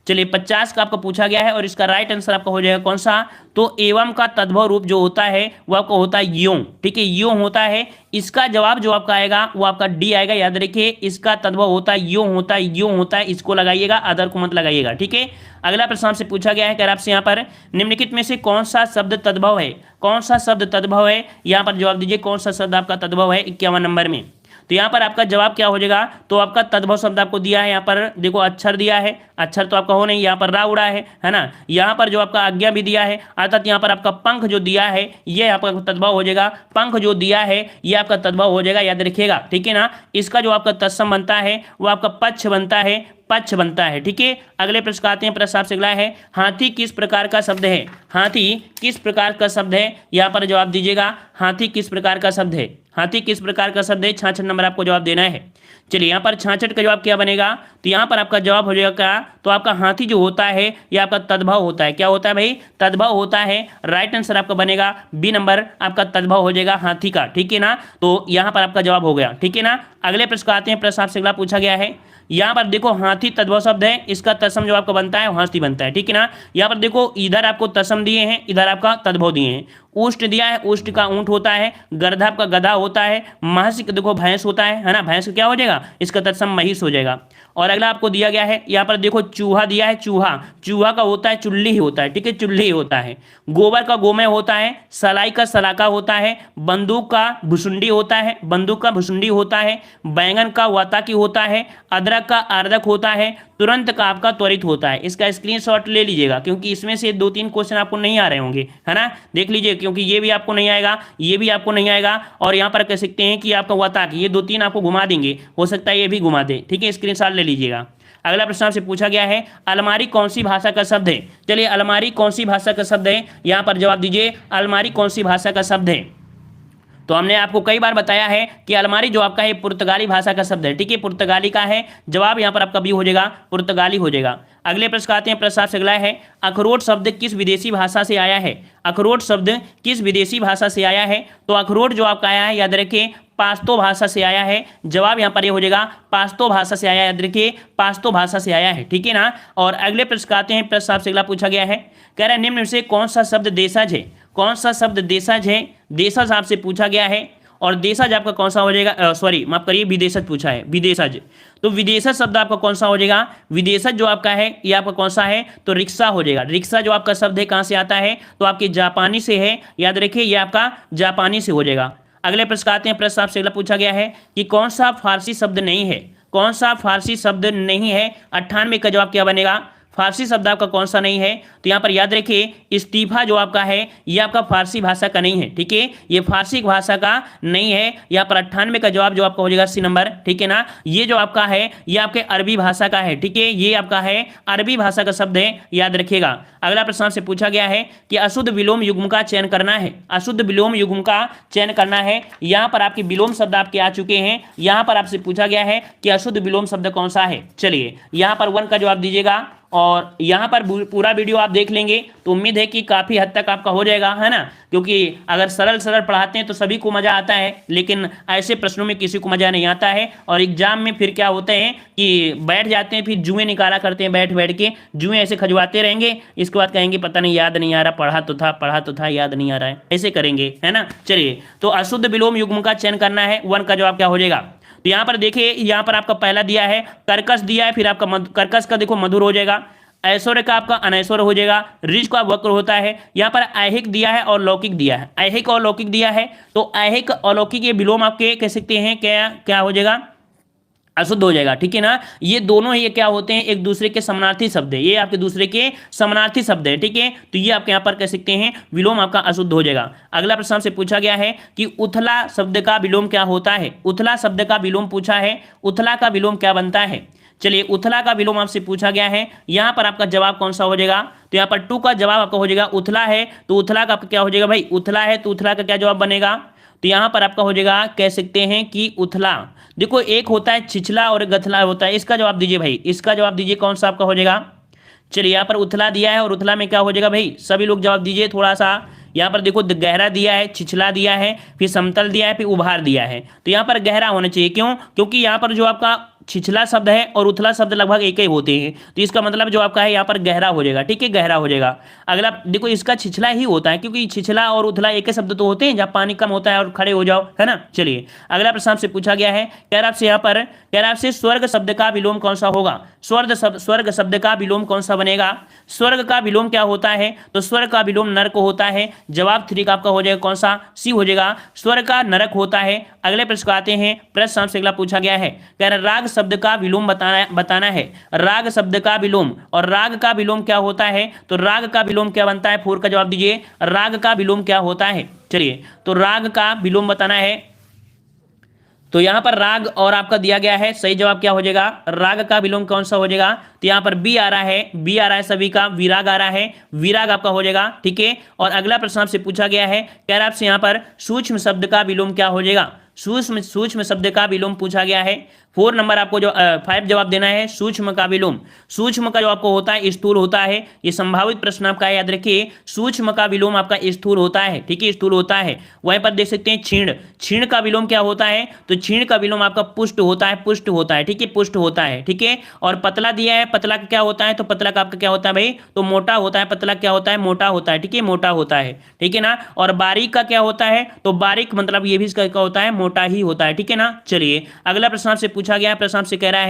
[SPEAKER 1] चलिए 50 का आपको पूछा गया है, और इसका राइट आंसर आपका हो जाएगा कौन सा, तो एवं का तद्भव रूप जो होता है वो आपका होता है यों। ठीक है, यों होता है, इसका जवाब जो आपका आएगा वो आपका डी आएगा। याद रखिए इसका तद्भव होता है यों होता है, यों होता है, इसको लगाइएगा, अदर को मत लगाइएगा। ठीक है, अगला प्रश्न आपसे पूछा गया है, कह रहा आपसे यहाँ पर निम्नलिखित में से कौन सा शब्द तद्भव है, कौन सा शब्द तद्भव है, यहाँ पर जवाब दीजिए कौन सा शब्द आपका तद्भव है। 51 नंबर में, तो यहाँ पर आपका जवाब क्या हो जाएगा, तो आपका तद्भव शब्द आपको दिया है, यहाँ पर देखो अक्षर दिया है, अक्षर तो आपका हो नहीं, यहाँ पर रा उड़ा है ना। यहाँ पर जो आपका आज्ञा भी दिया है, अर्थात यहाँ पर आपका पंख जो दिया है ये आपका तद्भव हो जाएगा, पंख जो दिया है ये आपका तद्भव हो जाएगा, याद रखिएगा। ठीक है ना, इसका जो आपका तत्सम बनता है वो आपका पक्ष बनता है, पक्ष बनता है। ठीक है, अगले प्रश्न आते हैं, प्रश्न आपसे अगला है, हाथी किस प्रकार का शब्द है, हाथी किस प्रकार का शब्द है, यहाँ पर जवाब दीजिएगा हाथी किस प्रकार का शब्द है, हाथी किस प्रकार का शब्द है। 66 नंबर आपको जवाब देना है। चलिए यहाँ पर 66 का जवाब क्या बनेगा, तो यहाँ पर आपका जवाब हो जाएगा क्या, तो आपका हाथी जो होता है ये आपका तद्भव होता है। क्या होता है भाई, तद्भव होता है। राइट आंसर आपका बनेगा बी नंबर, आपका तद्भव हो जाएगा हाथी का। ठीक है ना, तो यहाँ पर आपका जवाब हो गया। ठीक है ना, अगले प्रश्न आते हैं, प्रश्न आपसे अगला पूछा गया है, यहाँ पर देखो हाथी तद्भव शब्द है, इसका तत्सम जो आपका बनता है हाथी बनता है। ठीक है ना, यहाँ पर देखो इधर आपको तत्सम दिए हैं, इधर आपका तद्भव दिए हैं, ऊष्ट दिया है, ऊष्ट का ऊंट होता है, गर्धा का गधा होता है, महर्षि का देखो भैंस होता है ना, भैंस क्या हो जाएगा, इसका तत्सम महिष हो जाएगा। और अगला आपको दिया गया है यहाँ पर देखो चूहा दिया है, चूहा, चूहा का होता है चुल्ली ही होता है, ठीक है, चुल्ली ही होता है। गोबर का गोमय होता है, सलाई का सलाका होता है, बंदूक का भुसुंडी होता है, बंदूक का भुसुंडी होता है, बैंगन का वाताकी होता है, अदरक का आर्दक होता है, तुरंत का आपका त्वरित होता है। इसका स्क्रीनशॉट ले लीजिएगा क्योंकि इसमें से 2-3 क्वेश्चन आपको नहीं आ रहे होंगे, है ना, देख लीजिए क्योंकि ये भी आपको नहीं आएगा, ये भी आपको नहीं आएगा, और यहाँ पर कह सकते हैं कि आपका वाताकी, ये 2-3 आपको घुमा देंगे, हो सकता है ये भी घुमा दे, ठीक है, स्क्रीनशॉट ले लीजिएगा। अगला प्रश्न आपसे पूछा गया है अलमारी कौन सी भाषा का शब्द है। चलिए अलमारी कौन सी भाषा का शब्द है, यहाँ पर जवाब दीजिए अलमारी कौन सी भाषा का शब्द है। तो हमने आपको कई बार बताया है कि अलमारी जो आपका है पुर्तगाली भाषा का शब्द है, ठीक है, पुर्तगाली का है, जवाब यहाँ पर आपका बी हो जाएगा, पुर्तगाली हो जाएगा। अगले प्रश्न आते हैं, प्रश्न आपसे अगला है अखरोट शब्द किस विदेशी भाषा से आया है। अखरोट शब्द किस विदेशी भाषा से आया है। तो अखरोट जो आपका आया है याद रखिए पाश्तो भाषा से आया है, जवाब यहाँ पर ये हो जाएगा पाश्तो भाषा से आया है, याद रखिए पाश्तो भाषा से आया है, ठीक है ना। और अगले प्रश्न आते हैं, प्रश्न आपसे अगला पूछा गया है, कह रहा है निम्न में से कौन सा शब्द देशज है। कौन सा शब्द देशज है, देशज आपसे पूछा गया है, और देशज आपका कौन सा हो जाएगा, सॉरी माफ करिए विदेशज पूछा है, विदेशज। तो विदेशज शब्द आपका कौन सा हो जाएगा, विदेशज जो आपका है ये आपका कौन सा है, तो रिक्शा हो जाएगा। रिक्शा जो आपका शब्द है कहाँ से आता है, तो आपके जापानी से है, याद रखिए ये आपका जापानी से हो जाएगा। अगले प्रश्न आते हैं, प्रश्न आपसे अगला पूछा गया है कि कौन सा फारसी शब्द नहीं है। कौन सा फारसी शब्द नहीं है, 98 का जवाब क्या बनेगा, फारसी शब्द आपका कौन सा नहीं है। तो यहाँ पर याद रखिए इस्तीफा जो आपका है ये आपका फारसी भाषा का नहीं है, ठीक है, ये फारसी भाषा का नहीं है। यहाँ पर 98 का जवाब जो आपका हो जाएगा सी नंबर, ठीक है ना। ये जो आपका है ये आपके अरबी भाषा का है, ठीक है, ये आपका है अरबी भाषा का शब्द है, याद रखिएगा। अगला प्रश्न आपसे पूछा गया है कि अशुद्ध विलोम युग्म का चयन करना है। अशुद्ध विलोम युग्म का चयन करना है, यहाँ पर आपके विलोम शब्द आपके आ चुके हैं। यहाँ पर आपसे पूछा गया है कि अशुद्ध विलोम शब्द कौन सा है। चलिए यहाँ पर 1 का जवाब दीजिएगा, और यहाँ पर पूरा वीडियो आप देख लेंगे तो उम्मीद है कि काफ़ी हद तक आपका हो जाएगा, है ना, क्योंकि अगर सरल सरल पढ़ाते हैं तो सभी को मज़ा आता है, लेकिन ऐसे प्रश्नों में किसी को मज़ा नहीं आता है। और एग्जाम में फिर क्या होते हैं कि बैठ जाते हैं, फिर जुएं निकाला करते हैं, बैठ बैठ के जुएं ऐसे खजवाते रहेंगे, इसके बाद कहेंगे पता नहीं याद नहीं आ रहा, पढ़ा तो था याद नहीं आ रहा है, ऐसे करेंगे, है ना। चलिए तो अशुद्ध विलोम युग्म का चयन करना है, 1 का जवाब क्या हो जाएगा। तो यहाँ पर देखिए यहाँ पर आपका पहला दिया है कर्कश दिया है, फिर आपका कर्कश का देखो मधुर हो जाएगा, ऐश्वर्य का आपका अनैश्वर्य हो जाएगा, ऋज का वक्र होता है। यहाँ पर ऐहिक दिया है और लौकिक दिया है, ऐहिक और लौकिक दिया है, तो ऐहिक और लौकिक ये विलोम आपके कह सकते हैं क्या क्या हो जाएगा, अशुद्ध हो जाएगा, ठीक है ना। ये दोनों ही क्या होते हैं, एक दूसरे के समानार्थी शब्द है, ये आपके दूसरे के समानार्थी शब्द है, ठीक है, तो ये आपके यहाँ पर कह सकते हैं विलोम आपका अशुद्ध हो जाएगा। अगला प्रश्न से पूछा गया है कि उथला शब्द का विलोम क्या होता है। उथला शब्द का विलोम पूछा है, उथला का विलोम क्या बनता है। चलिए उथला का विलोम आपसे पूछा गया है, यहाँ पर आपका जवाब कौन सा हो जाएगा। तो यहाँ पर 2 का जवाब आपका हो जाएगा उथला है, तो उथला का क्या हो जाएगा भाई, उथला है तो उथला का क्या जवाब बनेगा। तो यहाँ पर आपका हो जाएगा कह सकते हैं कि उथला, देखो एक होता है छिछला और गथला होता है, इसका जवाब दीजिए भाई, इसका जवाब दीजिए कौन सा आपका हो जाएगा। चलिए यहाँ पर उथला दिया है और उथला में क्या हो जाएगा भाई, सभी लोग जवाब दीजिए थोड़ा सा। यहाँ पर देखो गहरा दिया है, छिछला दिया है, फिर समतल दिया है, फिर उभार दिया है, तो यहाँ पर गहरा होना चाहिए, क्यों, क्योंकि यहाँ पर जो आपका छिछला शब्द है और उथला शब्द लगभग एक ही होते हैं, तो इसका मतलब जो आपका है यहाँ पर गहरा हो जाएगा, ठीक है, गहरा हो जाएगा। अगला देखो इसका छिछला ही होता है, क्योंकि छिछला और उथला एक ही शब्द तो होते हैं, जब पानी कम होता है और खड़े हो जाओ, है ना। चलिए अगला प्रश्न आपसे पूछा गया है, कह रहा आपसे यहाँ पर कह रहा आपसे स्वर्ग शब्द का विलोम कौन सा होगा। स्वर्ग शब्द का विलोम कौन सा बनेगा। स्वर्ग का विलोम क्या होता है, तो स्वर्ग का विलोम नरक होता है, जवाब 3 का आपका हो जाएगा कौन सा, सी हो जाएगा, स्वर्ग का नरक होता है। अगले प्रश्न आते हैं, प्रश्न आपसे अगला पूछा गया है, कह रहा राग शब्द का विलोम बताना है। राग शब्द का विलोम, और राग का विलोम क्या होता है, तो राग का विलोम क्या बनता है, 4 का जवाब दीजिए, राग का विलोम क्या होता है। चलिए तो राग का विलोम बताना है, तो यहाँ पर राग और आपका दिया गया है, सही जवाब क्या हो जाएगा, राग का विलोम कौन सा हो जाएगा। तो यहाँ पर बी आ रहा है, बी आ रहा है सभी का, विराग आ रहा है, विराग आपका हो जाएगा, ठीक है। और अगला प्रश्न आपसे पूछा गया है, कह रहा आपसे यहाँ पर सूक्ष्म शब्द का विलोम क्या हो जाएगा। सूक्ष्म शब्द का विलोम पूछा गया है, 4 नंबर आपको जो 5 जवाब देना है, सूक्ष्म का विलोम। सूक्ष्म का जो आपको होता है स्थूल होता है, ये संभावित प्रश्न आपका है, याद रखिए सूक्ष्म का विलोम आपका स्थूल होता है, ठीक है, स्थूल होता है। वहीं पर देख सकते हैं क्षीण, क्षीण का विलोम क्या होता है, तो क्षीण का विलोम आपका पुष्ट होता है, पुष्ट होता है, ठीक है, पुष्ट होता है, ठीक है। और पतला दिया है, पतला का क्या होता है, तो पतला का आपका क्या होता है भाई, तो मोटा होता है, पतला क्या होता है, मोटा होता है, ठीक है, मोटा होता है, ठीक है ना। और बारीक का क्या होता है, तो बारीक मतलब ये भी इसका क्या होता है, मोटा ही होता है, ठीक है ना। चलिए अगला प्रश्न आपसे पूछा गया है, प्रश्न आपसे कह रहा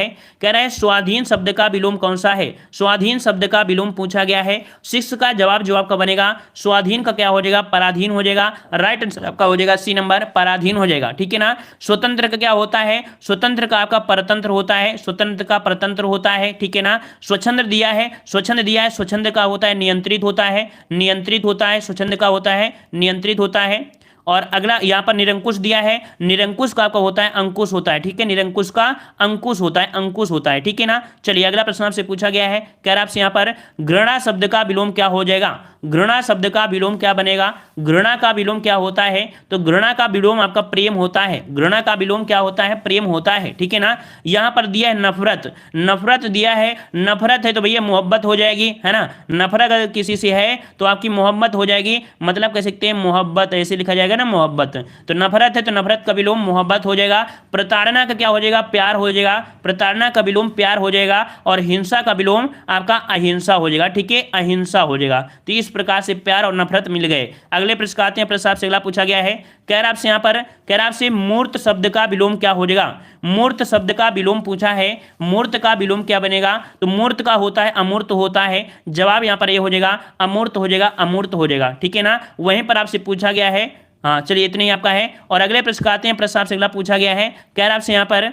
[SPEAKER 1] है स्वाधीन शब्द का विलोम कौन सा है, स्वाधीन शब्द का विलोम पूछा गया है। 6 का जवाब आपका बनेगा स्वाधीन का क्या हो जाएगा, पराधीन हो जाएगा। राइट आंसर आपका हो जाएगा सी नंबर, पराधीन हो जाएगा, ठीक है ना। स्वतंत्र का क्या होता है, स्वतंत्र का आपका परतंत्र होता है, स्वतंत्र का परतंत्र होता है, ठीक है ना। स्वच्छंद दिया है, स्वच्छंद दिया है, स्वच्छंद का होता है नियंत्रित होता है, नियंत्रित होता है, स्वच्छंद का होता है नियंत्रित होता है। और अगला यहाँ पर निरंकुश दिया है, निरंकुश का आपका होता है अंकुश होता है, ठीक है, निरंकुश का अंकुश होता है, अंकुश होता है, ठीक है ना। चलिए अगला प्रश्न आपसे पूछा गया है, कह रहा है आपसे यहाँ पर घृणा शब्द का विलोम क्या हो जाएगा, घृणा शब्द का विलोम क्या बनेगा, घृणा का विलोम क्या होता है, तो घृणा का विलोम आपका प्रेम होता है, घृणा का विलोम क्या होता है, प्रेम होता है, ठीक है ना। यहाँ पर दिया है नफरत, नफरत दिया है, नफरत है तो भैया मोहब्बत हो जाएगी, है ना। नफरत अगर किसी से है तो आपकी मोहब्बत हो जाएगी, मतलब कह सकते हैं मोहब्बत, ऐसे लिखा जाएगा ना मोहब्बत। तो नफरत है तो नफरत का विलोम मोहब्बत हो जाएगा। प्रताड़ना का क्या हो जाएगा, प्यार हो जाएगा, प्रताड़ना का विलोम प्यार हो जाएगा। और हिंसा का विलोम आपका अहिंसा हो जाएगा, ठीक है, अहिंसा हो जाएगा। तो इस प्रकार से प्यार और नफरत मिल गए। अगले प्रश्न आते हैं, प्रश्न आपसे अगला पूछा गया है, कह रहा आपसे यहाँ पर, कह रहा आपसे मूर्त शब्द का विलोम क्या हो जाएगा, मूर्त शब्द का विलोम पूछा है, मूर्त का विलोम क्या बनेगा, तो मूर्त का होता है अमूर्त होता है, जवाब यहाँ पर ये हो जाएगा अमूर्त हो जाएगा, अमूर्त हो जाएगा, ठीक है ना। वहीं पर आपसे पूछा गया है, हाँ चलिए इतने ही आपका है। और अगले प्रश्न आते हैं, प्रश्न आपसे अगला पूछा गया है, कह रहा आपसे यहाँ पर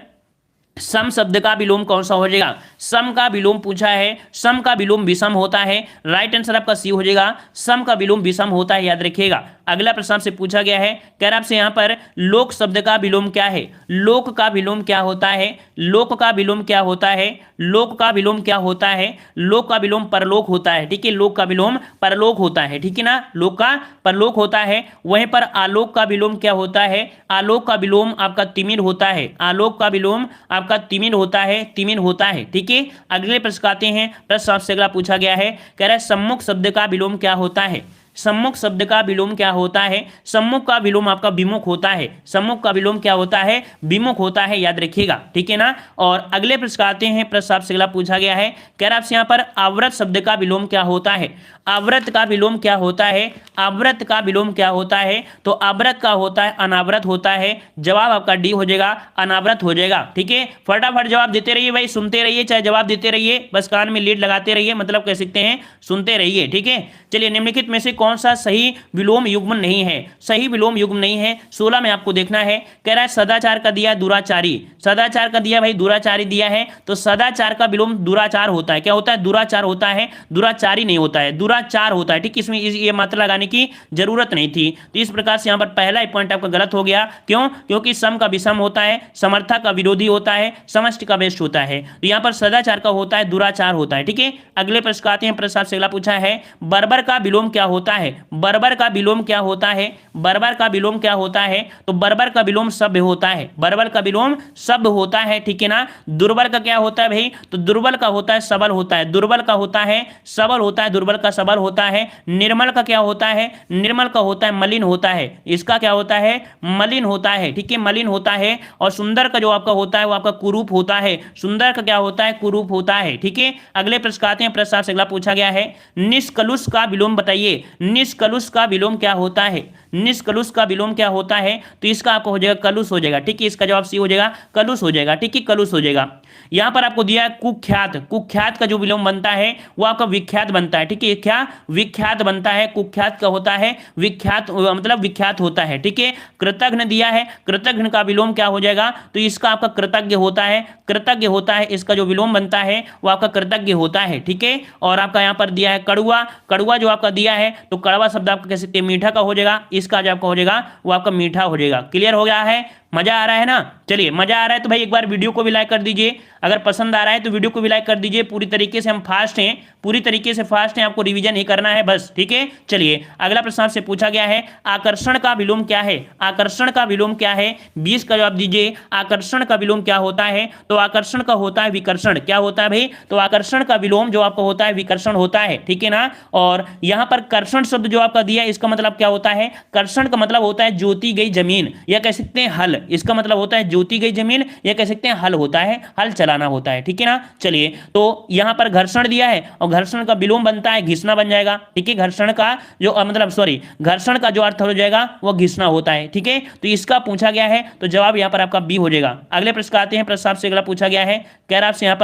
[SPEAKER 1] सम शब्द का विलोम कौन सा हो जाएगा, सम का विलोम पूछा है, सम का विलोम विषम होता है। राइट आंसर आपका सी हो जाएगा, सम का विलोम विषम होता है, याद रखिएगा। अगला प्रश्न आपसे पूछा गया है, कह रहा आपसे यहाँ पर लोक शब्द का विलोम क्या है, लोक का विलोम क्या होता है, लोक का विलोम क्या होता है, लोक का विलोम क्या होता है, लोक का विलोम परलोक होता है, ठीक है, लोक का विलोम परलोक होता है, ठीक है ना, लोक का परलोक होता है। वहीं पर आलोक का विलोम क्या होता है, आलोक का विलोम आपका तिमिर होता है, आलोक का विलोम आपका तिमिर होता है, तिमिर होता है, ठीक है। अगले प्रश्न आते हैं, प्रश्न आपसे अगला पूछा गया है, कह रहा है सम्मुख शब्द का विलोम क्या होता है, सम्मुख शब्द का विलोम क्या होता है, सम्मुख का विलोम आपका विमुख होता है, सम्मुख का विलोम क्या होता है, विमुख होता है, याद रखिएगा, ठीक है ना। और अगले प्रश्न आते हैं, प्रश्न आपसे अगला पूछा गया है, कह रहा आपसे यहाँ पर आवृत शब्द का विलोम क्या होता है, आवृत का विलोम क्या होता है, आवृत का विलोम क्या होता है, तो आवृत का होता है अनावृत होता है, जवाब आपका डी हो जाएगा, अनावृत हो जाएगा, ठीक है। फटाफट जवाब देते रहिए भाई, सुनते रहिए, चाहे जवाब देते रहिए, बस कान में लीड लगाते रहिए, मतलब कह सकते हैं सुनते रहिए, ठीक है। चलिए निम्नलिखित में से कौन सा सही विलोम युग्म नहीं है, सही विलोम युग्म नहीं है, 16 में आपको देखना है। कह रहा है सदाचार का दिया दुराचारी, सदाचार का दिया भाई दुराचारी दिया है, तो सदाचार का विलोम दुराचार होता है, क्या होता है, दुराचार होता है, दुराचारी नहीं होता है, दुराचार होता है, ठीक, इसमें ये मात्रा लगाने की जरूरत नहीं थी। तो इस प्रकार से यहाँ पर पहला ही पॉइंट आपका गलत हो गया, क्यों, क्योंकि सम का विषम होता है, समर्था का विरोधी होता है, समष्टि का बेस्ट होता है, तो यहाँ पर सदाचार का होता है दुराचार होता है, ठीक है। अगले प्रश्न आते हैं, प्रश्न आपसे अगला पूछा है, बर्बर का विलोम क्या होता है, बर्बर का विलोम क्या होता है, बर्बर का विलोम क्या होता है, तो बर्बर का विलोम सभ्य होता है, बर्बर का विलोम सभ्य होता है, ठीक है ना। दुर्बल का क्या होता है भाई, तो दुर्बल का होता है सबल होता है, दुर्बल का होता है सबल होता है, दुर्बल का सबल होता है। निर्मल का क्या होता है, निर्मल का होता है मलिन होता है, इसका क्या होता है, मलिन होता है, ठीक है, मलिन होता है। और सुंदर का जो आपका होता है वो आपका कुरूप होता है, सुंदर का क्या होता है, कुरूप होता है, ठीक है। अगले प्रश्न आते हैं, प्रश्न आपसे अगला पूछा गया है, निष्कलुष का विलोम बताइए, निष्कलुष का विलोम क्या होता है, निष्कलुष का विलोम क्या होता है, तो इसका आपको हो जाएगा कलुष हो जाएगा, ठीक है, इसका जवाब सी हो जाएगा, कलुष हो जाएगा, ठीक है, कलुष हो जाएगा। यहां पर आपको दिया है कुख्यात, कुख्यात का जो विलोम बनता है वो आपका विख्यात बनता है, ठीक है, क्या विख्यात बनता है, कुख्यात का होता है विख्यात, मतलब विख्यात होता है, ठीक है। कृतघ्न दिया है, कृतघ्न का विलोम क्या हो जाएगा, तो इसका आपका कृतज्ञ होता है, कृतज्ञ होता है, इसका जो विलोम बनता है वो आपका कृतज्ञ होता है, ठीक है। और आपका यहाँ पर दिया है कड़ुआ, कड़ुआ जो आपका दिया है तो कड़वा शब्द आपका कह सकते हैं मीठा का हो जाएगा, इसका जो आपका हो जाएगा वो आपका मीठा हो जाएगा। क्लियर हो गया है, मजा आ रहा है ना? चलिए, मजा आ रहा है तो भाई एक बार वीडियो को भी लाइक कर दीजिए। अगर पसंद आ रहा है तो वीडियो को भी लाइक कर दीजिए। पूरी तरीके से हम फास्ट हैं, पूरी तरीके से फास्ट हैं, आपको रिवीजन ही करना है बस, ठीक है। चलिए, अगला प्रश्न आपसे पूछा गया है, आकर्षण का विलोम क्या है? आकर्षण का विलोम क्या है? 20 का जवाब दीजिए। आकर्षण का विलोम क्या होता है? तो आकर्षण का होता है विकर्षण। क्या होता है भाई? तो आकर्षण का विलोम जो आपका होता है विकर्षण होता है, ठीक है ना। और यहां पर कर्षण शब्द जो आपका दिया है, इसका मतलब क्या होता है? कर्षण का मतलब होता है जोती गई जमीन, या कह सकते हैं हल। इसका मतलब होता है जोती गई जमीन, या कह सकते हैं हल होता है, हल चलाना होता है, ठीक है ना। चलिए, तो यहां पर घर्षण दिया है और घर्षण का विलोम बनता है घिसना बन जाएगा, ठीक है। घर्षण का जो मतलब सॉरी घर्षण का जो अर्थ हो जाएगा वो घिसना होता है, ठीक है। तो इसका पूछा गया है, तो जवाब यहां पर आपका बी हो जाएगा। अगले प्रश्न आते हैं, प्रश्न आपसे अगला पूछा गया है, कह रहा आपसे यहां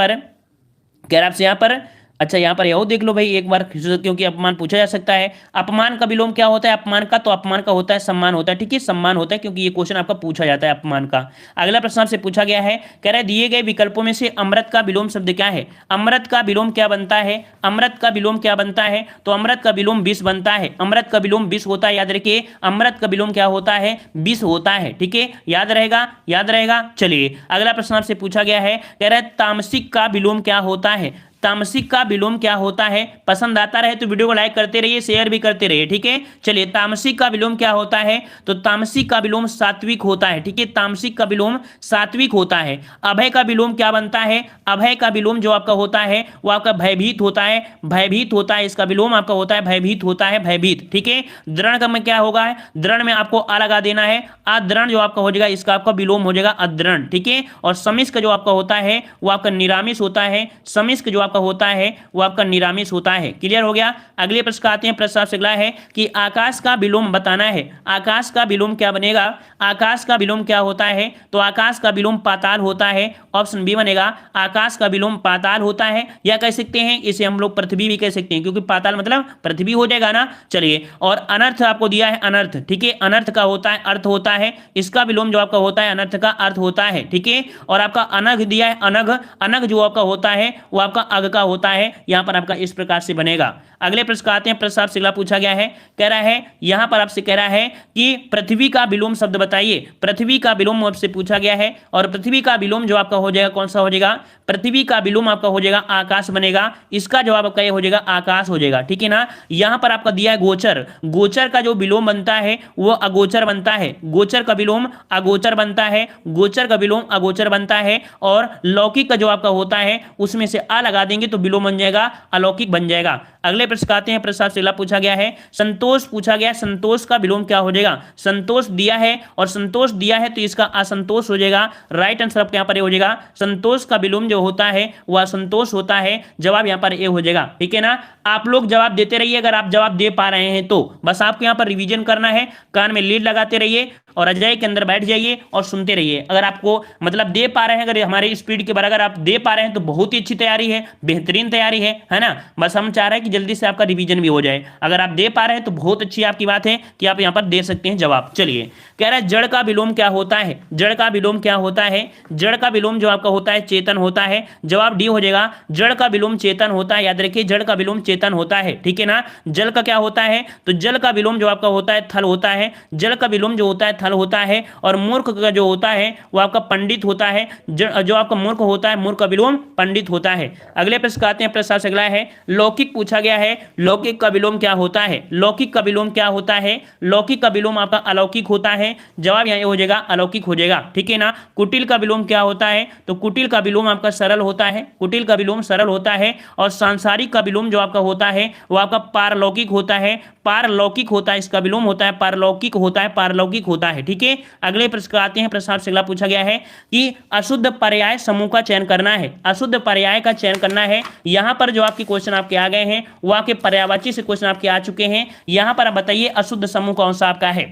[SPEAKER 1] पर अच्छा, यहाँ पर यहो देख लो भाई एक बार, क्योंकि अपमान पूछा जा सकता है। अपमान का विलोम क्या होता है? अपमान का, तो अपमान का होता है सम्मान होता है, ठीक है। सम्मान होता है, क्योंकि ये क्वेश्चन आपका पूछा जाता है अपमान का। अगला प्रश्न आपसे पूछा गया है, कह रहा है दिए गए विकल्पों में से अमृत का विलोम शब्द क्या है? अमृत का विलोम क्या बनता है? अमृत का विलोम क्या बनता है? तो अमृत का विलोम विष बनता है। अमृत का विलोम विष होता है, याद रखिए। अमृत का विलोम क्या होता है? विष होता है, ठीक है। याद रहेगा, याद रहेगा। चलिए, अगला प्रश्न आपसे पूछा गया है, कह रहा है तामसिक का विलोम क्या होता है? तामसिक का विलोम क्या होता है? पसंद आता रहे तो वीडियो को लाइक करते रहिए, शेयर भी करते रहिए, ठीक है। चलिए, तामसिक का विलोम क्या होता है? तो तामसिक का विलोम सात्विक होता है, ठीक है। तामसिक का विलोम सात्विक होता है। अभय का विलोम क्या बनता है? अभय का विलोम जो आपका होता है वो आपका भयभीत होता है, भयभीत होता है। इसका विलोम आपका होता है भयभीत होता है, भयभीत, ठीक है। दृढ़ का में क्या होगा? दृढ़ में आपको आ लगा देना है, अदृढ़ जो आपका हो जाएगा, इसका आपका विलोम हो जाएगा अदृढ़, ठीक है। और समिश्क जो आपका होता है वो आपका निरामिष होता है। समिश्क जो आपका होता है वो आपका निरामिष होता है। क्लियर हो गया। अगले प्रश्न आते हैं, प्रश्न आपसे अगला है कि आकाश का विलोम बताना है। आकाश का विलोम क्या बनेगा? आकाश का विलोम क्या होता है? तो आकाश का विलोम पाताल होता है। ऑप्शन बी बनेगा, आकाश का विलोम पाताल होता है, या कह सकते हैं इसे हम लोग पृथ्वी भी कह सकते हैं, क्योंकि पाताल मतलब पृथ्वी हो जाएगा ना। चलिए, और अनर्थ आपको दिया है, अनर्थ, ठीक है। अनर्थ का होता है अर्थ होता है, इसका विलोम जो आपका होता है अनर्थ का अर्थ होता है, ठीक है। और आपका अनघ दिया है, अनघ, अनघ जो आपका होता है वो आपका अग का होता है। यहां पर आपका इस प्रकार से बनेगा। अगले प्रश्न आते हैं, प्रश्न आपसे अगला पूछा गया है, कह रहा है यहां पर आपसे कह रहा है कि पृथ्वी का विलोम शब्द बताइए। पृथ्वी का विलोम आपसे पूछा गया है, और पृथ्वी का विलोम जो आपका हो जाएगा कौन सा हो जाएगा? पृथ्वी का विलोम आपका हो जाएगा आकाश बनेगा। इसका जवाब आपका ये हो जाएगा आकाश हो जाएगा, ठीक है ना। यहां पर आपका दिया है गोचर। गोचर का जो विलोम बनता है वो अगोचर बनता है। गोचर का विलोम अगोचर बनता है, गोचर का विलोम अगोचर बनता है। और लौकिक का जो आपका होता है उसमें से आ लगा देंगे तो विलोम बन जाएगा अलौकिक बन जाएगा। अगले प्रश्न आते हैं, प्रश्न आपसे अगला पूछा गया है, संतोष पूछा गया। संतोष का विलोम क्या हो जाएगा? संतोष दिया है, और संतोष दिया है तो इसका असंतोष हो जाएगा। राइट आंसर आपके यहाँ पर ये हो जाएगा, संतोष का विलोम जो होता है वह असंतोष होता है। जवाब यहाँ पर ए हो जाएगा, ठीक है ना। आप लोग जवाब देते रहिए, अगर आप जवाब दे पा रहे हैं तो बस आपको यहाँ पर रिवीजन करना है, कान में लीड लगाते रहिए और अजय के अंदर बैठ जाइए और सुनते रहिए। अगर आपको मतलब दे पा रहे हैं, अगर हमारे स्पीड के बराबर आप दे पा रहे हैं तो बहुत ही अच्छी तैयारी है, बेहतरीन तैयारी है ना। बस हम चाह रहे हैं कि जल्दी से आपका रिवीजन भी हो जाए। अगर आप दे पा रहे हैं तो बहुत अच्छी आपकी बात है कि आप यहाँ पर दे सकते हैं जवाब। चलिए, कह रहा है जड़ का विलोम क्या होता है? जड़ का विलोम क्या होता है? जड़ का विलोम जो आपका होता है चेतन होता है। जवाब डी हो जाएगा, जड़ का विलोम चेतन होता है। याद रखिए, जड़ का विलोम चेतन होता है, ठीक है ना। जल का क्या होता है? तो जल का विलोम जो आपका होता है थल होता है। जल का विलोम जो होता है थल होता है। और मूर्ख का जो होता है वो आपका पंडित होता है। जो आपका मूर्ख होता है, मूर्ख का विलोम पंडित होता है। अगले प्रश्न आते हैं, प्रश्न से अगला है, लौकिक पूछा गया है। लौकिक का विलोम क्या होता है? लौकिक का विलोम क्या होता है? लौकिक का विलोम आपका अलौकिक होता है। जवाब यहाँ हो जाएगा अलौकिक हो जाएगा, ठीक है ना। कुटिल का विलोम क्या होता है? तो कुटिल का विलोम आपका सरल होता है। कुटिल का विलोम सरल होता है। और सांसारिक का विलोम जो आपका होता है वो आपका पारलौकिक होता है। पारलौकिक होता है, इसका विलोम होता है पारलौकिक होता है, पारलौकिक होता है, ठीक है। अगले प्रश्न आते हैं, प्रश्न से अगला पूछा गया है कि अशुद्ध पर्याय समूह का चयन करना है। अशुद्ध पर्याय का चयन करना है। यहां पर जो आपके क्वेश्चन आपके आ गए हैं वो आपके पर्यायवाची से क्वेश्चन आपके आ चुके हैं। यहां पर आप बताइए अशुद्ध समूह कौन सा आपका है?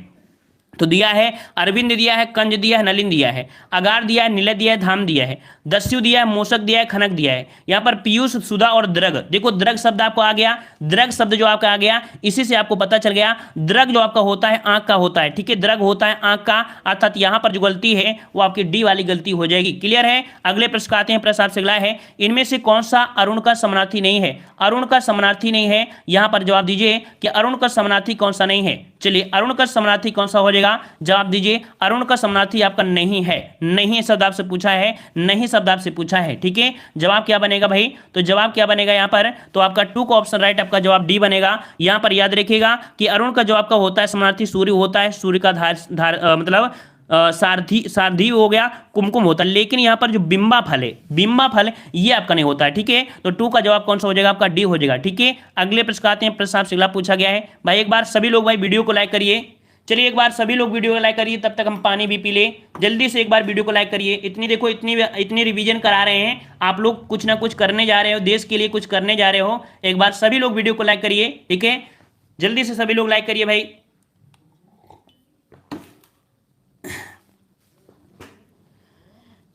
[SPEAKER 1] तो दिया है अरविंद दिया है, कंज दिया है, नलिन दिया है, अगार दिया है, नीलय दिया है, धाम दिया है, दस्यु दिया है, मूषक दिया है, खनक दिया है। यहाँ पर पीयूष, सुधा और द्रग। देखो द्रग शब्द आपको आ गया, द्रग शब्द जो आपका आ गया, इसी से आपको पता चल गया द्रग जो आपका होता है आंख का होता है, ठीक है। द्रग होता है आंख का, अर्थात यहाँ पर जो गलती है वो आपकी डी वाली गलती हो जाएगी। क्लियर है। अगले प्रश्न आते हैं, प्रश्न आपसे अगला है, इनमें से कौन सा अरुण का समानार्थी नहीं है? अरुण का समानार्थी नहीं है। यहाँ पर जवाब दीजिए कि अरुण का समानार्थी कौन सा नहीं है। चलिए अरुण का समानार्थी कौन सा हो जाएगा, जवाब दीजिए। अरुण का समानार्थी आपका नहीं है, नहीं शब्द आपसे पूछा है, नहीं शब्द आपसे पूछा है, ठीक है। जवाब क्या बनेगा भाई, तो जवाब क्या बनेगा यहाँ पर, तो आपका 2 का ऑप्शन राइट, आपका जवाब डी बनेगा। यहाँ पर याद रखिएगा कि अरुण का जो आपका होता है समानार्थी सूर्य होता है, सूर्य का मतलब सारथी, सारथी हो गया, कुमकुम होता है, लेकिन यहाँ पर जो बिंबा फल है, बिंबा फल ये आपका नहीं होता है, ठीक है। तो 2 का जवाब कौन सा हो जाएगा, आपका डी हो जाएगा, ठीक है। अगले प्रश्न आते हैं, प्रश्न आपसे अगला पूछा गया है भाई, एक बार सभी लोग भाई वीडियो को लाइक करिए। चलिए एक बार सभी लोग वीडियो को लाइक करिए, तब तक हम पानी भी पी ले। जल्दी से एक बार वीडियो को लाइक करिए। इतनी देखो, इतनी रिवीजन करा रहे हैं आप लोग, कुछ ना कुछ करने जा रहे हो, देश के लिए कुछ करने जा रहे हो। एक बार सभी लोग वीडियो को लाइक करिए, ठीक है। जल्दी से सभी लोग लाइक करिए भाई।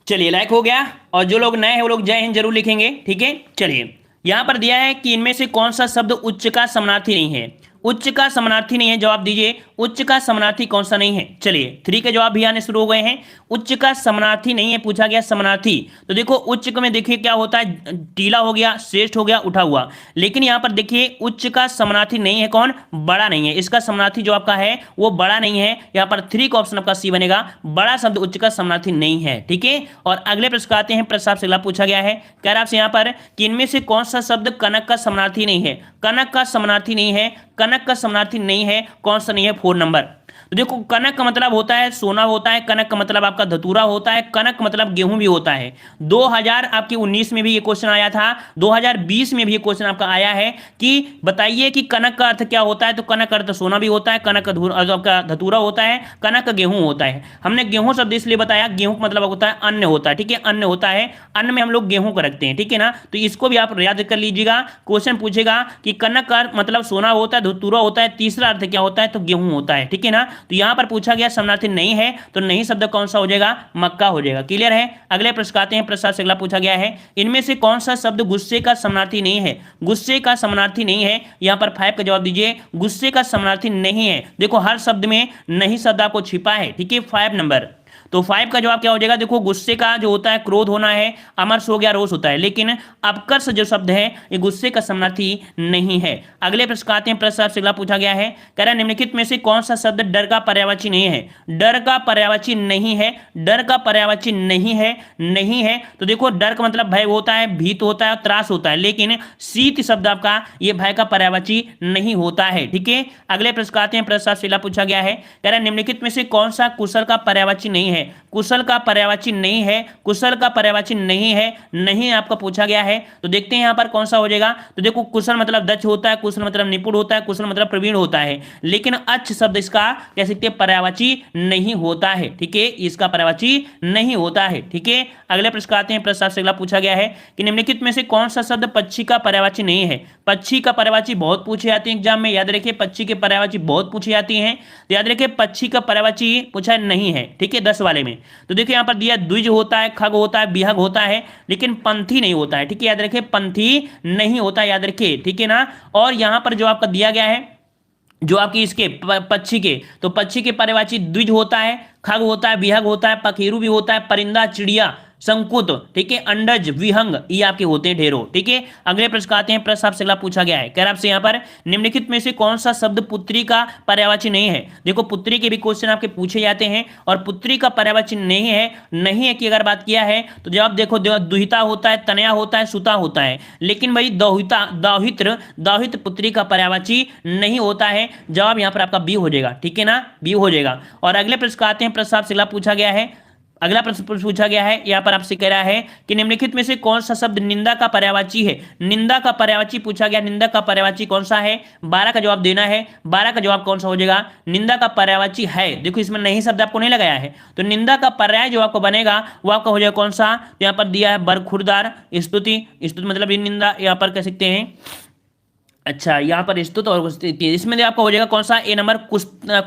[SPEAKER 1] चलिए लाइक हो गया, और जो लोग नए हैं वो लोग जय हिंद जरूर लिखेंगे, ठीक है। चलिए यहां पर दिया है कि इनमें से कौन सा शब्द उच्च का समानार्थी नहीं है, उच्च का समानार्थी नहीं है, जवाब दीजिए उच्च का समानार्थी कौन सा नहीं है। चलिए 3 के जवाब भी आने शुरू हो गए हैं। उच्च का समानार्थी नहीं है, पूछा गया समानार्थी, तो देखो उच्च में देखिए क्या होता है, टीला हो गया, श्रेष्ठ हो गया, उठा हुआ, लेकिन यहां पर देखिए उच्च का समानार्थी नहीं है कौन, बड़ा नहीं है। इसका समानार्थी जो आपका है वो बड़ा नहीं है, यहां पर 3 का ऑप्शन आपका सी बनेगा, बड़ा शब्द उच्च का समानार्थी नहीं है, ठीक है। और अगले प्रश्न आते हैं, प्रश्न आपसे अगला पूछा गया है, कह रहा आपसे यहां पर कि इनमें से कौन सा शब्द कनक का समानार्थी नहीं है, कनक का समानार्थी नहीं है, कनक का समानार्थी नहीं है, कौन सा नहीं है, 4 नंबर। तो देखो कनक का मतलब होता है सोना होता है, कनक का मतलब आपका धतूरा होता है, कनक मतलब गेहूं भी होता है। 2019 में भी ये क्वेश्चन आया था, 2020 में भी ये क्वेश्चन आपका आया है कि बताइए कि कनक का अर्थ क्या होता है, तो कनक का अर्थ सोना भी होता है, कनक का धतूरा होता है, कनक का गेहूं होता है। हमने गेहूं शब्द इसलिए बताया, गेहूं का मतलब होता है अन्न होता है, ठीक है, अन्न होता है, अन्न में हम लोग गेहूं को रखते हैं, ठीक है ना। तो इसको भी आप याद कर लीजिएगा, क्वेश्चन पूछेगा कि कनक का मतलब सोना होता है, धतूरा होता है, तीसरा अर्थ क्या होता है, तो गेहूं होता है, ठीक है ना। तो यहां पर पूछा गया समानार्थी नहीं है, तो नहीं शब्द कौन सा हो जाएगा, मक्का हो जाएगा। क्लियर है। अगले प्रश्न आते हैं, प्रश्न से अगला पूछा गया है, इनमें से कौन सा शब्द गुस्से का समानार्थी नहीं है, गुस्से का समानार्थी नहीं है। यहां पर 5 का जवाब दीजिए, गुस्से का समानार्थी नहीं है। देखो हर शब्द में नहीं शब्द आपको छिपा है, ठीक है, 5 नंबर। तो 5 का जवाब क्या हो जाएगा, देखो गुस्से का जो होता है क्रोध होना है, अमर्ष हो गया, रोष होता है, लेकिन अपकर्ष जो शब्द है ये गुस्से का समानार्थी नहीं है। अगले प्रश्न आते हैं, प्रश्न आपसे अगला पूछा गया है, कह रहा है निम्नलिखित में से कौन सा शब्द डर का पर्यायवाची नहीं है, डर का पर्यायवाची नहीं है, डर का पर्यायवाची नहीं है, नहीं है। तो देखो डर का मतलब भय होता है, भीत होता है, त्रास होता है, लेकिन शीत शब्द आपका ये भय का पर्यायवाची नहीं होता है, ठीक है। अगले प्रश्न आते हैं, प्रश्न आपसे अगला पूछा गया है, कह रहा है निम्नलिखित में से कौन सा कुशल का पर्यायवाची नहीं है, कुशल का पर्यायवाची नहीं है, कुशल का पर्यायवाची नहीं है, नहीं आपका पूछा गया है। तो देखते हैं यहां पर कौन सा हो जाएगा। तो देखो कुशल मतलब दक्ष होता है, कुशल मतलब निपुण होता है, कुशल मतलब प्रवीण होता है, लेकिन अच्छ शब्द इसका कह सकते हैं पर्यायवाची नहीं होता है, ठीक है, इसका पर्यायवाची नहीं होता है, ठीक है। अगले प्रश्न आते हैं, प्रश्न से अगला पूछा गया है कि निम्नलिखित में से कौन सा शब्द पक्षी का पर्यायवाची नहीं है। पक्षी का पर्यायवाची बहुत पूछे जाते हैं एग्जाम में, याद रखिए पक्षी के पर्यायवाची बहुत पूछे जाती हैं, तो याद रखिए पक्षी का पर्यायवाची पूछा नहीं है, ठीक है, 10 वाले में। तो देखिए यहां पर दिया द्विज होता है, खग होता है, विहग होता है, लेकिन पंथी नहीं होता है, ठीक है, याद रखिए पंथी नहीं होता है, याद रखिए, ठीक है ना। और यहां पर जो आपका दिया गया है जो आपकी इसके पक्षी के, तो पक्षी के पर्यायवाची द्विज होता है, खग होता है, विहग होता है, पखेरु भी होता है, परिंदा, चिड़िया, संकुत, ठीक है, अंडज, विहंग, ये आपके होते हैं ढेरों, ठीक है। अगले प्रश्न आते हैं, प्रश्न आपसे अगला पूछा गया है, कह रहा आपसे यहाँ पर निम्नलिखित में से कौन सा शब्द पुत्री का पर्यायवाची नहीं है। देखो पुत्री के भी क्वेश्चन आपके पूछे जाते हैं, और पुत्री का पर्यायवाची नहीं है, नहीं है की अगर बात किया है तो जवाब देखो दुहिता होता है, तनया होता है, सुता होता है, लेकिन भाई दौहिता, दाहित्र, दाहित पुत्री का पर्यायवाची नहीं होता है। जवाब यहाँ पर आपका बी हो जाएगा, ठीक है ना, बी हो जाएगा। और अगले प्रश्न आते हैं, प्रश्न आपसे अगला पूछा गया है, अगला प्रश्न पूछा गया है, यहाँ पर आपसे कह रहा है कि निम्नलिखित में से कौन सा शब्द निंदा का पर्यायवाची है। निंदा का पर्यायवाची पूछा गया, निंदा का पर्यायवाची कौन सा है, 12 का जवाब देना है। 12 का जवाब कौन सा हो जाएगा, निंदा का पर्यायवाची है, देखो इसमें नहीं शब्द आपको नहीं लगाया है, तो निंदा का पर्याय जो आपको बनेगा वो आपका हो जाएगा कौन सा, तो यहाँ पर दिया है बरखुरदार, स्तुति, स्तुति मतलब ये निंदा यहाँ पर कह सकते हैं। अच्छा यहाँ पर स्तुत और इसमें आपका हो जाएगा कौन सा, ए नंबर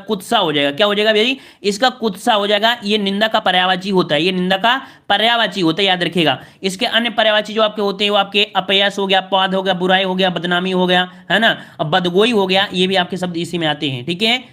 [SPEAKER 1] कुत्सा हो जाएगा। क्या हो जाएगा भाई, इसका कुत्सा हो जाएगा, ये निंदा का पर्यायवाची होता है, ये निंदा का पर्यायवाची होता है, याद रखिएगा। इसके अन्य पर्यायवाची जो आपके होते हैं वो आपके अपयश हो गया, अपवाद हो गया, बुराई हो गया, बदनामी हो गया, है ना, अब बदगोई हो गया, ये भी आपके शब्द इसी में आते हैं, ठीक है।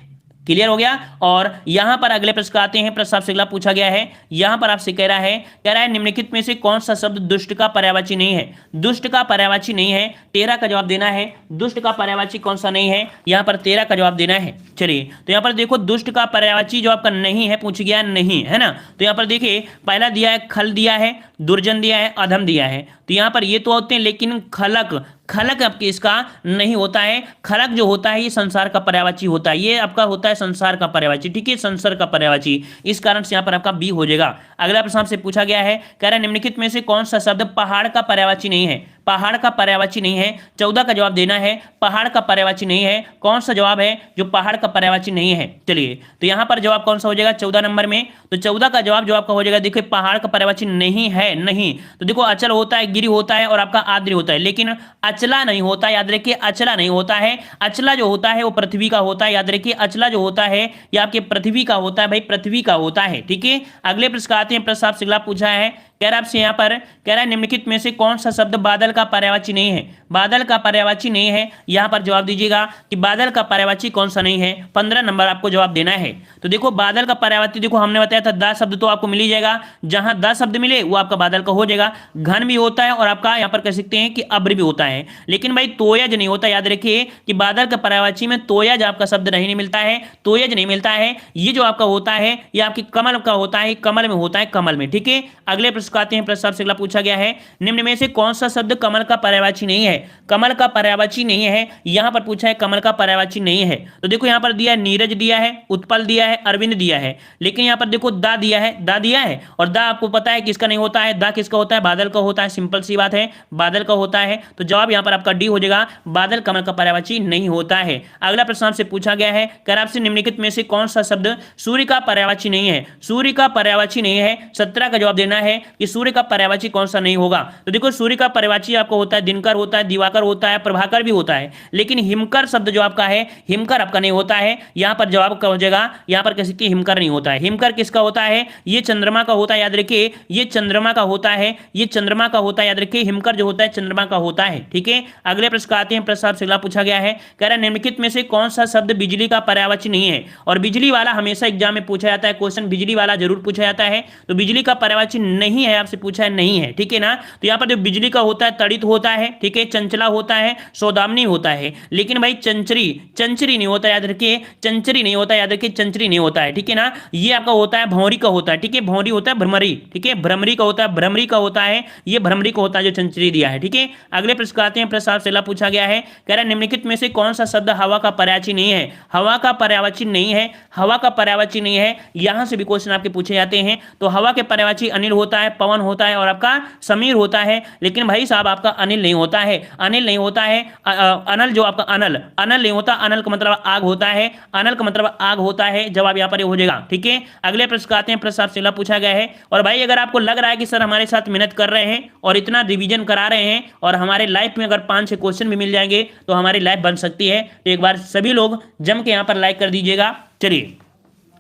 [SPEAKER 1] क्लियर हो गया। और यहां पर अगले प्रश्न आते हैं। प्रश्न आपसे अगला पूछा गया है, यहां पर आपसे कह रहा है निम्नलिखित में से कौन सा शब्द दुष्ट का पर्यायवाची नहीं है। दुष्ट का पर्यायवाची नहीं है, 13 का जवाब देना है। दुष्ट का पर्यायवाची कौन सा नहीं है, यहां पर 13 का जवाब देना है। चलिए तो यहां पर देखो दुष्ट का पर्यायवाची जो आपका नहीं है पूछ गया, नहीं है ना। तो यहां पर देखिए पहला दिया है खल दिया है, दुर्जन दिया है, अधम दिया है। तो यहां पर ये तो होते हैं, लेकिन खलक, खलक आपके इसका नहीं होता है। खलक जो होता है ये संसार का पर्यायवाची होता है, ये आपका होता है संसार का पर्यायवाची, ठीक है, संसार का पर्यायवाची। इस कारण से यहां पर आपका बी हो जाएगा। अगला प्रश्न आपसे पूछा गया है, कह रहा है निम्नलिखित में से कौन सा शब्द पहाड़ का पर्यायवाची नहीं है। पहाड़ का पर्यायवाची नहीं है, 14 का जवाब देना है। पहाड़ का पर्यायवाची नहीं है, कौन सा जवाब है जो पहाड़ का पर्यायवाची नहीं है। चलिए तो यहां पर जवाब कौन सा हो जाएगा 14 नंबर में। तो 14 का जवाब जो आपका हो जाएगा, देखिए पहाड़ का पर्यायवाची नहीं है, नहीं। तो देखो अचल होता है, गिरी होता है और आपका आद्री होता है, लेकिन अचला नहीं होता। याद रखिए अचला नहीं होता है। अचला जो होता है वो पृथ्वी का होता है। याद रखिए अचला जो होता है ये आपके पृथ्वी का होता है, भाई पृथ्वी का होता है, ठीक है। अगले प्रश्न आते हैं। प्रश्न आपसे अगला पूछा है, कह रहा है आपसे यहाँ पर, कह रहा है निम्नलिखित में से कौन सा शब्द बादल का पर्यायवाची नहीं है। बादल का पर्यायवाची नहीं है, यहां पर जवाब दीजिएगा कि बादल का पर्यायवाची कौन सा नहीं है। 15 नंबर आपको जवाब देना है। तो देखो बादल का पर्यायवाची, देखो हमने बताया था 10 शब्द तो आपको मिल ही जाएगा, जहां 10 शब्द मिले वो आपका बादल का हो जाएगा। घन भी होता है और आपका यहाँ पर कह सकते हैं कि अब्र भी होता है, लेकिन भाई तोयज नहीं होता। याद रखिए कि बादल का पर्यायवाची में तोयज आपका शब्द नहीं मिलता है, तोयज नहीं मिलता है। ये जो आपका होता है ये आपकी कमल का होता है, कमल में होता है, कमल में, ठीक है। अगले प्रश्न आते हैं। प्रश्न आपसे अगला पूछा गया है, निम्न में से कौन सा शब्द कमल का पर्यायवाची नहीं है। कमल का पर्यायवाची नहीं है, यहां पर पूछा है कमल का पर्यायवाची नहीं है। तो देखो यहां पर दिया है नीरज दिया है, उत्पल दिया है, अरविंद दिया है, लेकिन यहां पर देखो दा दिया है, दा दिया है। और दा आपको पता है किसका नहीं होता है, दा किसका होता है, बादल का होता है। सिंपल सी बात है, बादल का होता है। तो जवाब यहां पर आपका डी हो जाएगा, बादल कमल का पर्यायवाची नहीं होता है। अगला प्रश्न आपसे पूछा गया है, कर आपसे निम्नलिखित में से कौन सा शब्द सूर्य का पर्यायवाची नहीं है। सूर्य का पर्यायवाची नहीं है, 17 का जवाब देना है कि सूर्य का पर्यायवाची कौन सा नहीं होगा। तो देखो सूर्य का पर्यायवाची आपको होता है दिनकर होता है, दिवाकर होता है, प्रभाकर भी होता है, लेकिन हिमकर शब्द जो आपका है, हिमकर आपका नहीं होता है। यहां पर जवाब का हो जाएगा, यहां पर कह सकते हिमकर नहीं होता है। हिमकर किसका होता है, ये चंद्रमा का होता है। याद रखिए ये चंद्रमा का होता है, ये चंद्रमा का होता है। याद रखिए हिमकर जो होता है चंद्रमा का होता है, ठीक है। अगले प्रश्न आते हैं। प्रश्न आपसे अगला पूछा गया है, कह रहा है निम्नलिखित में से कौन सा शब्द बिजली का पर्यायवाची नहीं है। और बिजली वाला हमेशा एग्जाम में पूछा जाता है, क्वेश्चन बिजली वाला जरूर पूछा जाता है। तो बिजली का पर्यायवाची नहीं है, आपसे पूछा है नहीं है, ठीक है ना। तो यहाँ पर जो बिजली का होता है तड़ित होता है, ठीक है, चंचला होता है, सौदामिनी होता है, लेकिन भाई चंचरी, चंचरी नहीं होता। याद रखिए चंचरी नहीं होता, याद रखिए चंचरी नहीं होता है, ठीक है ना। ये आपका होता है भौरी का होता है, ठीक है, भौरी होता है भ्रमरी, ठीक है, भ्रमरी का होता है, भ्रमरी का होता है, ये भ्रमरी का होता है जो चंचरी दिया है, ठीक है। अगले प्रश्न आते हैं। प्रश्न आपसे पूछा गया है, कह रहा है निम्नलिखित में से कौन सा शब्द हवा का पर्यायवाची नहीं है। हवा का पर्यायवाची नहीं है, हवा का पर्यायवाची नहीं है। यहां से भी क्वेश्चन आपके पूछे जाते हैं। तो हवा के पर्यायवाची अनिल होता है, पवन होता है और आपका समीर होता है, लेकिन भाई साहब आपका अनिल नहीं होता है, अनिल नहीं होता है। अनल जो आपका अनल, अनल नहीं होता। अनल का मतलब आग होता है, अनल का मतलब आग होता है। जवाब यहाँ पर हो जाएगा, ठीक है। अगले प्रश्न आते हैं। प्रश्न आपसे अगला पूछा गया है, और भाई अगर आपको लग रहा है कि सर हमारे साथ मेहनत कर रहे हैं और इतना रिवीजन करा रहे हैं और हमारे लाइफ में अगर 5-6 क्वेश्चन भी मिल जाएंगे तो हमारी लाइफ बन सकती है, तो एक बार सभी लोग जम के यहाँ पर लाइक कर दीजिएगा। चलिए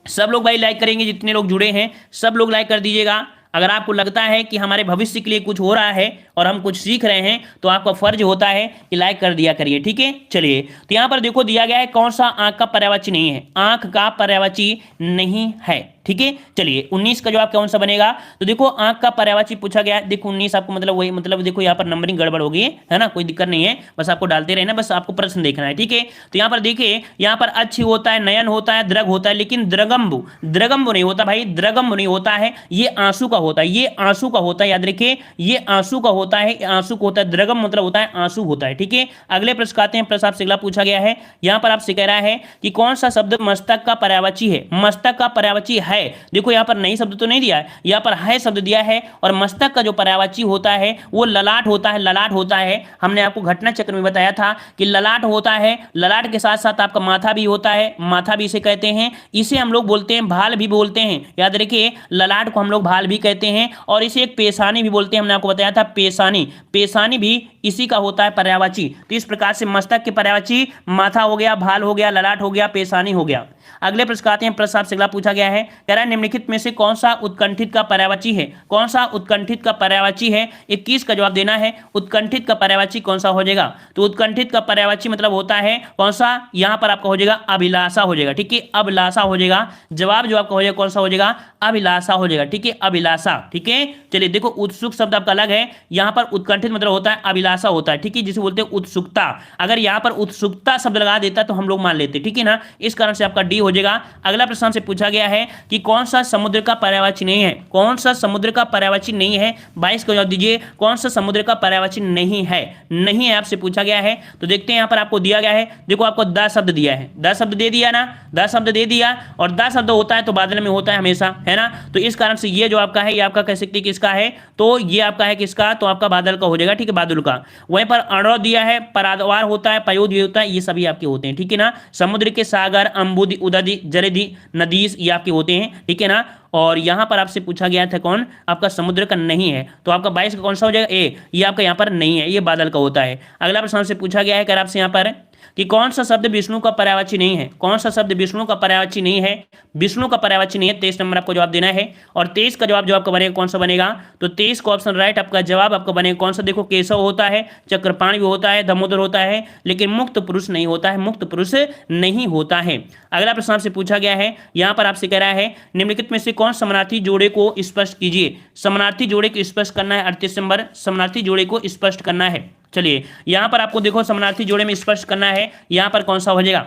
[SPEAKER 1] सब लोग भाई लाइक करेंगे, जितने लोग जुड़े हैं सब लोग लाइक कर दीजिएगा। अगर आपको लगता है कि हमारे भविष्य के लिए कुछ हो रहा है और हम कुछ सीख रहे हैं तो आपका फर्ज होता है कि लाइक कर दिया करिए, ठीक है। चलिए तो यहां पर देखो दिया गया है कौन सा आंख का पर्यायवाची नहीं है। आंख का पर्यायवाची नहीं है, ठीक है। चलिए 19 का जवाब कौन सा बनेगा। तो देखो आंख का पर्यायवाची पूछा गया है। देखो 19 आपको मतलब वही, मतलब देखो यहाँ पर नंबरिंग गड़बड़ होगी, है ना, कोई दिक्कत नहीं है, बस आपको डालते रहना, बस आपको प्रश्न देखना है, ठीक है। तो यहाँ पर देखिए यहाँ पर अच्छी होता है, नयन होता है, द्रग होता है, लेकिन द्रगम्बु, द्रगम्बु नहीं होता भाई, द्रगम्बु नहीं होता है। ये आंसू का होता है, ये आंसू का होता है। याद रखिए ये आंसू का होता है, आंसू का होता है। द्रगम मतलब होता है आंसू होता है, ठीक है। अगले प्रश्न आते हैं। प्रश्न आपसे अगला पूछा गया है, यहाँ पर आपसे कह रहा है कि कौन सा शब्द मस्तक का पर्यायवाची है। मस्तक का पर्यायवाची है, देखो यहाँ पर नई शब्द तो नहीं दिया है, यहाँ पर है शब्द दिया है। और मस्तक का जो पर्यायवाची होता है वो ललाट होता है, ललाट होता है। हमने आपको घटना चक्र में बताया था कि ललाट होता है, ललाट के साथ साथ आपका माथा भी होता है, माथा भी इसे कहते हैं। इसे हम लोग बोलते हैं भाल भी बोलते हैं। याद रखिए ललाट को हम लोग भाल भी कहते हैं, और इसे एक पेशानी भी बोलते हैं। हमने आपको बताया था पेशानी, पेशानी भी इसी का होता है पर्यायवाची। तो इस प्रकार से मस्तक के पर्यायवाची माथा हो गया, भाल हो गया, ललाट हो गया, पेशानी हो गया। अगले प्रश्न आते हैं, प्रश्न आपसे अगला पूछा गया है, कह रहा है निम्नलिखित में से कौन सा उत्कंठित का पर्यायवाची है, कौन सा उत्कंठित का पर्यायवाची है, 21 का जवाब देना है। उत्कंठित का पर्यायवाची कौन सा हो जाएगा, तो उत्कंठित का पर्यायवाची मतलब होता है कौन सा, यहां पर आपका हो जाएगा अभिलाषा हो जाएगा, ठीक है, अभिलाषा हो जाएगा। जवाब जो आपका हो जाएगा कौन सा हो जाएगा, अभिलाषा हो जाएगा, ठीक है, अभिलाषा, ठीक है। चलिए देखो उत्सुक शब्द आपका अलग है, यहां पर उत्कंठित मतलब होता है अभिलाषा होता है, ठीक है, जिसे बोलते हैं उत्सुकता। अगर यहां पर उत्सुकता शब्द लगा देता तो हम लोग मान लेते, ठीक है ना, इस कारण से आपका डी हो जाएगा। अगला प्रश्न से पूछा गया है कि कौन सा समुद्र का पर्यायवाची नहीं है, कौन सा समुद्र का पर्यायवाची नहीं है, 22 का जवाब दीजिए, कौन सा समुद्र का पर्यायवाची नहीं है, नहीं है आपसे पूछा गया है। तो देखते हैं यहां पर आपको दिया गया है, देखो आपको द शब्द दिया है, द शब्द दे दिया ना, द शब्द दे दिया, और द शब्द होता है तो बादल में होता है हमेशा, है ना, तो इस कारण से ये जो आपका है, ये आपका कह सकते हैं किसका है, तो ये आपका है किसका, तो आपका बादल का हो जाएगा, ठीक है, बादल का। वहीं पर अणो दिया है, परादवार होता है, पयोद भी होता है, ये सभी आपके होते हैं, ठीक है ना। समुद्र के सागर, अम्बुदि, उदधि, जलधि, नदीस, ये आपके होते हैं, ठीक है ना। और यहां पर आपसे पूछा गया था कौन, आपका समुद्र का नहीं है, तो आपका 22 का कौन सा हो जाएगा, ए, ये आपका यहां पर नहीं है, ये बादल का होता है। अगला प्रश्न से पूछा गया है, कर आपसे यहां पर कि कौन सा शब्द विष्णु का पर्यायवाची नहीं है, कौन सा शब्द विष्णु का पर्यायवाची नहीं है, विष्णु का पर्यायवाची नहीं है, 23 नंबर आपको जवाब देना है। और 23 का जवाब जो आपका बनेगा कौन सा बनेगा, तो 23 का ऑप्शन राइट आपका जवाब आपका बनेगा कौन सा, देखो केशव होता है, चक्रपाणि भी होता है, दामोदर होता है, लेकिन मुक्त पुरुष नहीं होता है, मुक्त पुरुष नहीं होता है। अगला प्रश्न आपसे पूछा गया है, यहां पर आपसे कह रहा है निम्नलिखित में से कौन समानार्थी जोड़े को स्पष्ट कीजिए, समानार्थी जोड़े को स्पष्ट करना है, 38 नंबर समानार्थी जोड़े को स्पष्ट करना है। चलिए यहां पर आपको देखो समानार्थी जोड़े में स्पष्ट करना है, यहां पर कौन सा हो जाएगा,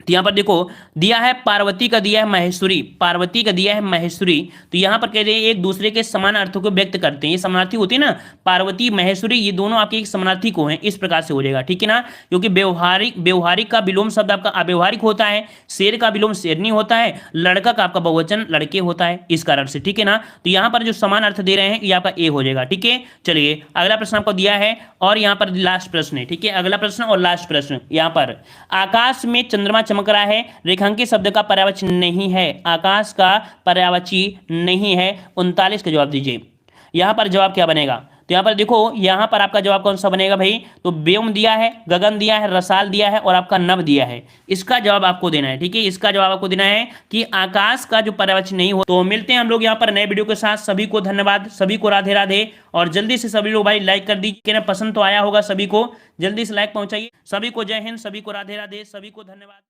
[SPEAKER 1] तो यहां पर देखो दिया है पार्वती का दिया है महेश्वरी, पार्वती का दिया है महेश्वरी, तो यहां पर कह रहे हैं एक दूसरे के समान अर्थों को व्यक्त करते हैं, ये समानार्थी होती है ना, पार्वती महेश्वरी ये दोनों आपके एक समानार्थी को हैं, इस प्रकार से हो जाएगा, ठीक है ना। क्योंकि व्यवहारिक, व्यवहारिक का विलोम शब्द आपका अव्यवहारिक होता है, शेर का विलोम शेरनी होता है, लड़का का आपका बहुवचन लड़के होता है, इस कारण से, ठीक है ना। तो यहां पर जो समान अर्थ दे रहे हैं ये आपका ए हो जाएगा, ठीक है। चलिए अगला प्रश्न आपको दिया है, और यहां पर लास्ट प्रश्न है, ठीक है, अगला प्रश्न और लास्ट प्रश्न, यहां पर आकाश में चंद्रमा चमक रहा है, रेखांकित शब्द का पर्यायवाची नहीं है, आकाश का पर्यायवाची नहीं है, 39 का जवाब दीजिए। यहां पर जवाब क्या बनेगा, तो यहां पर देखो यहां पर आपका जवाब कौन सा बनेगा भाई, तो व्योम दिया है, गगन दिया है, रसाल दिया है, और आपका नभ दिया है, इसका जवाब आपको देना है, ठीक है, इसका जवाब आपको देना है कि आकाश का जो पर्यायवाची नहीं हो। तो मिलते हैं हम लोग यहां पर नए वीडियो के साथ, सभी को धन्यवाद, सभी को राधे राधे, और जल्दी से सभी लोग भाई लाइक कर दीजिए ना, पसंद तो आया होगा सभी को, जल्दी से लाइक पहुंचाइए। सभी को जय हिंद, सभी को राधे राधे, सभी को धन्यवाद।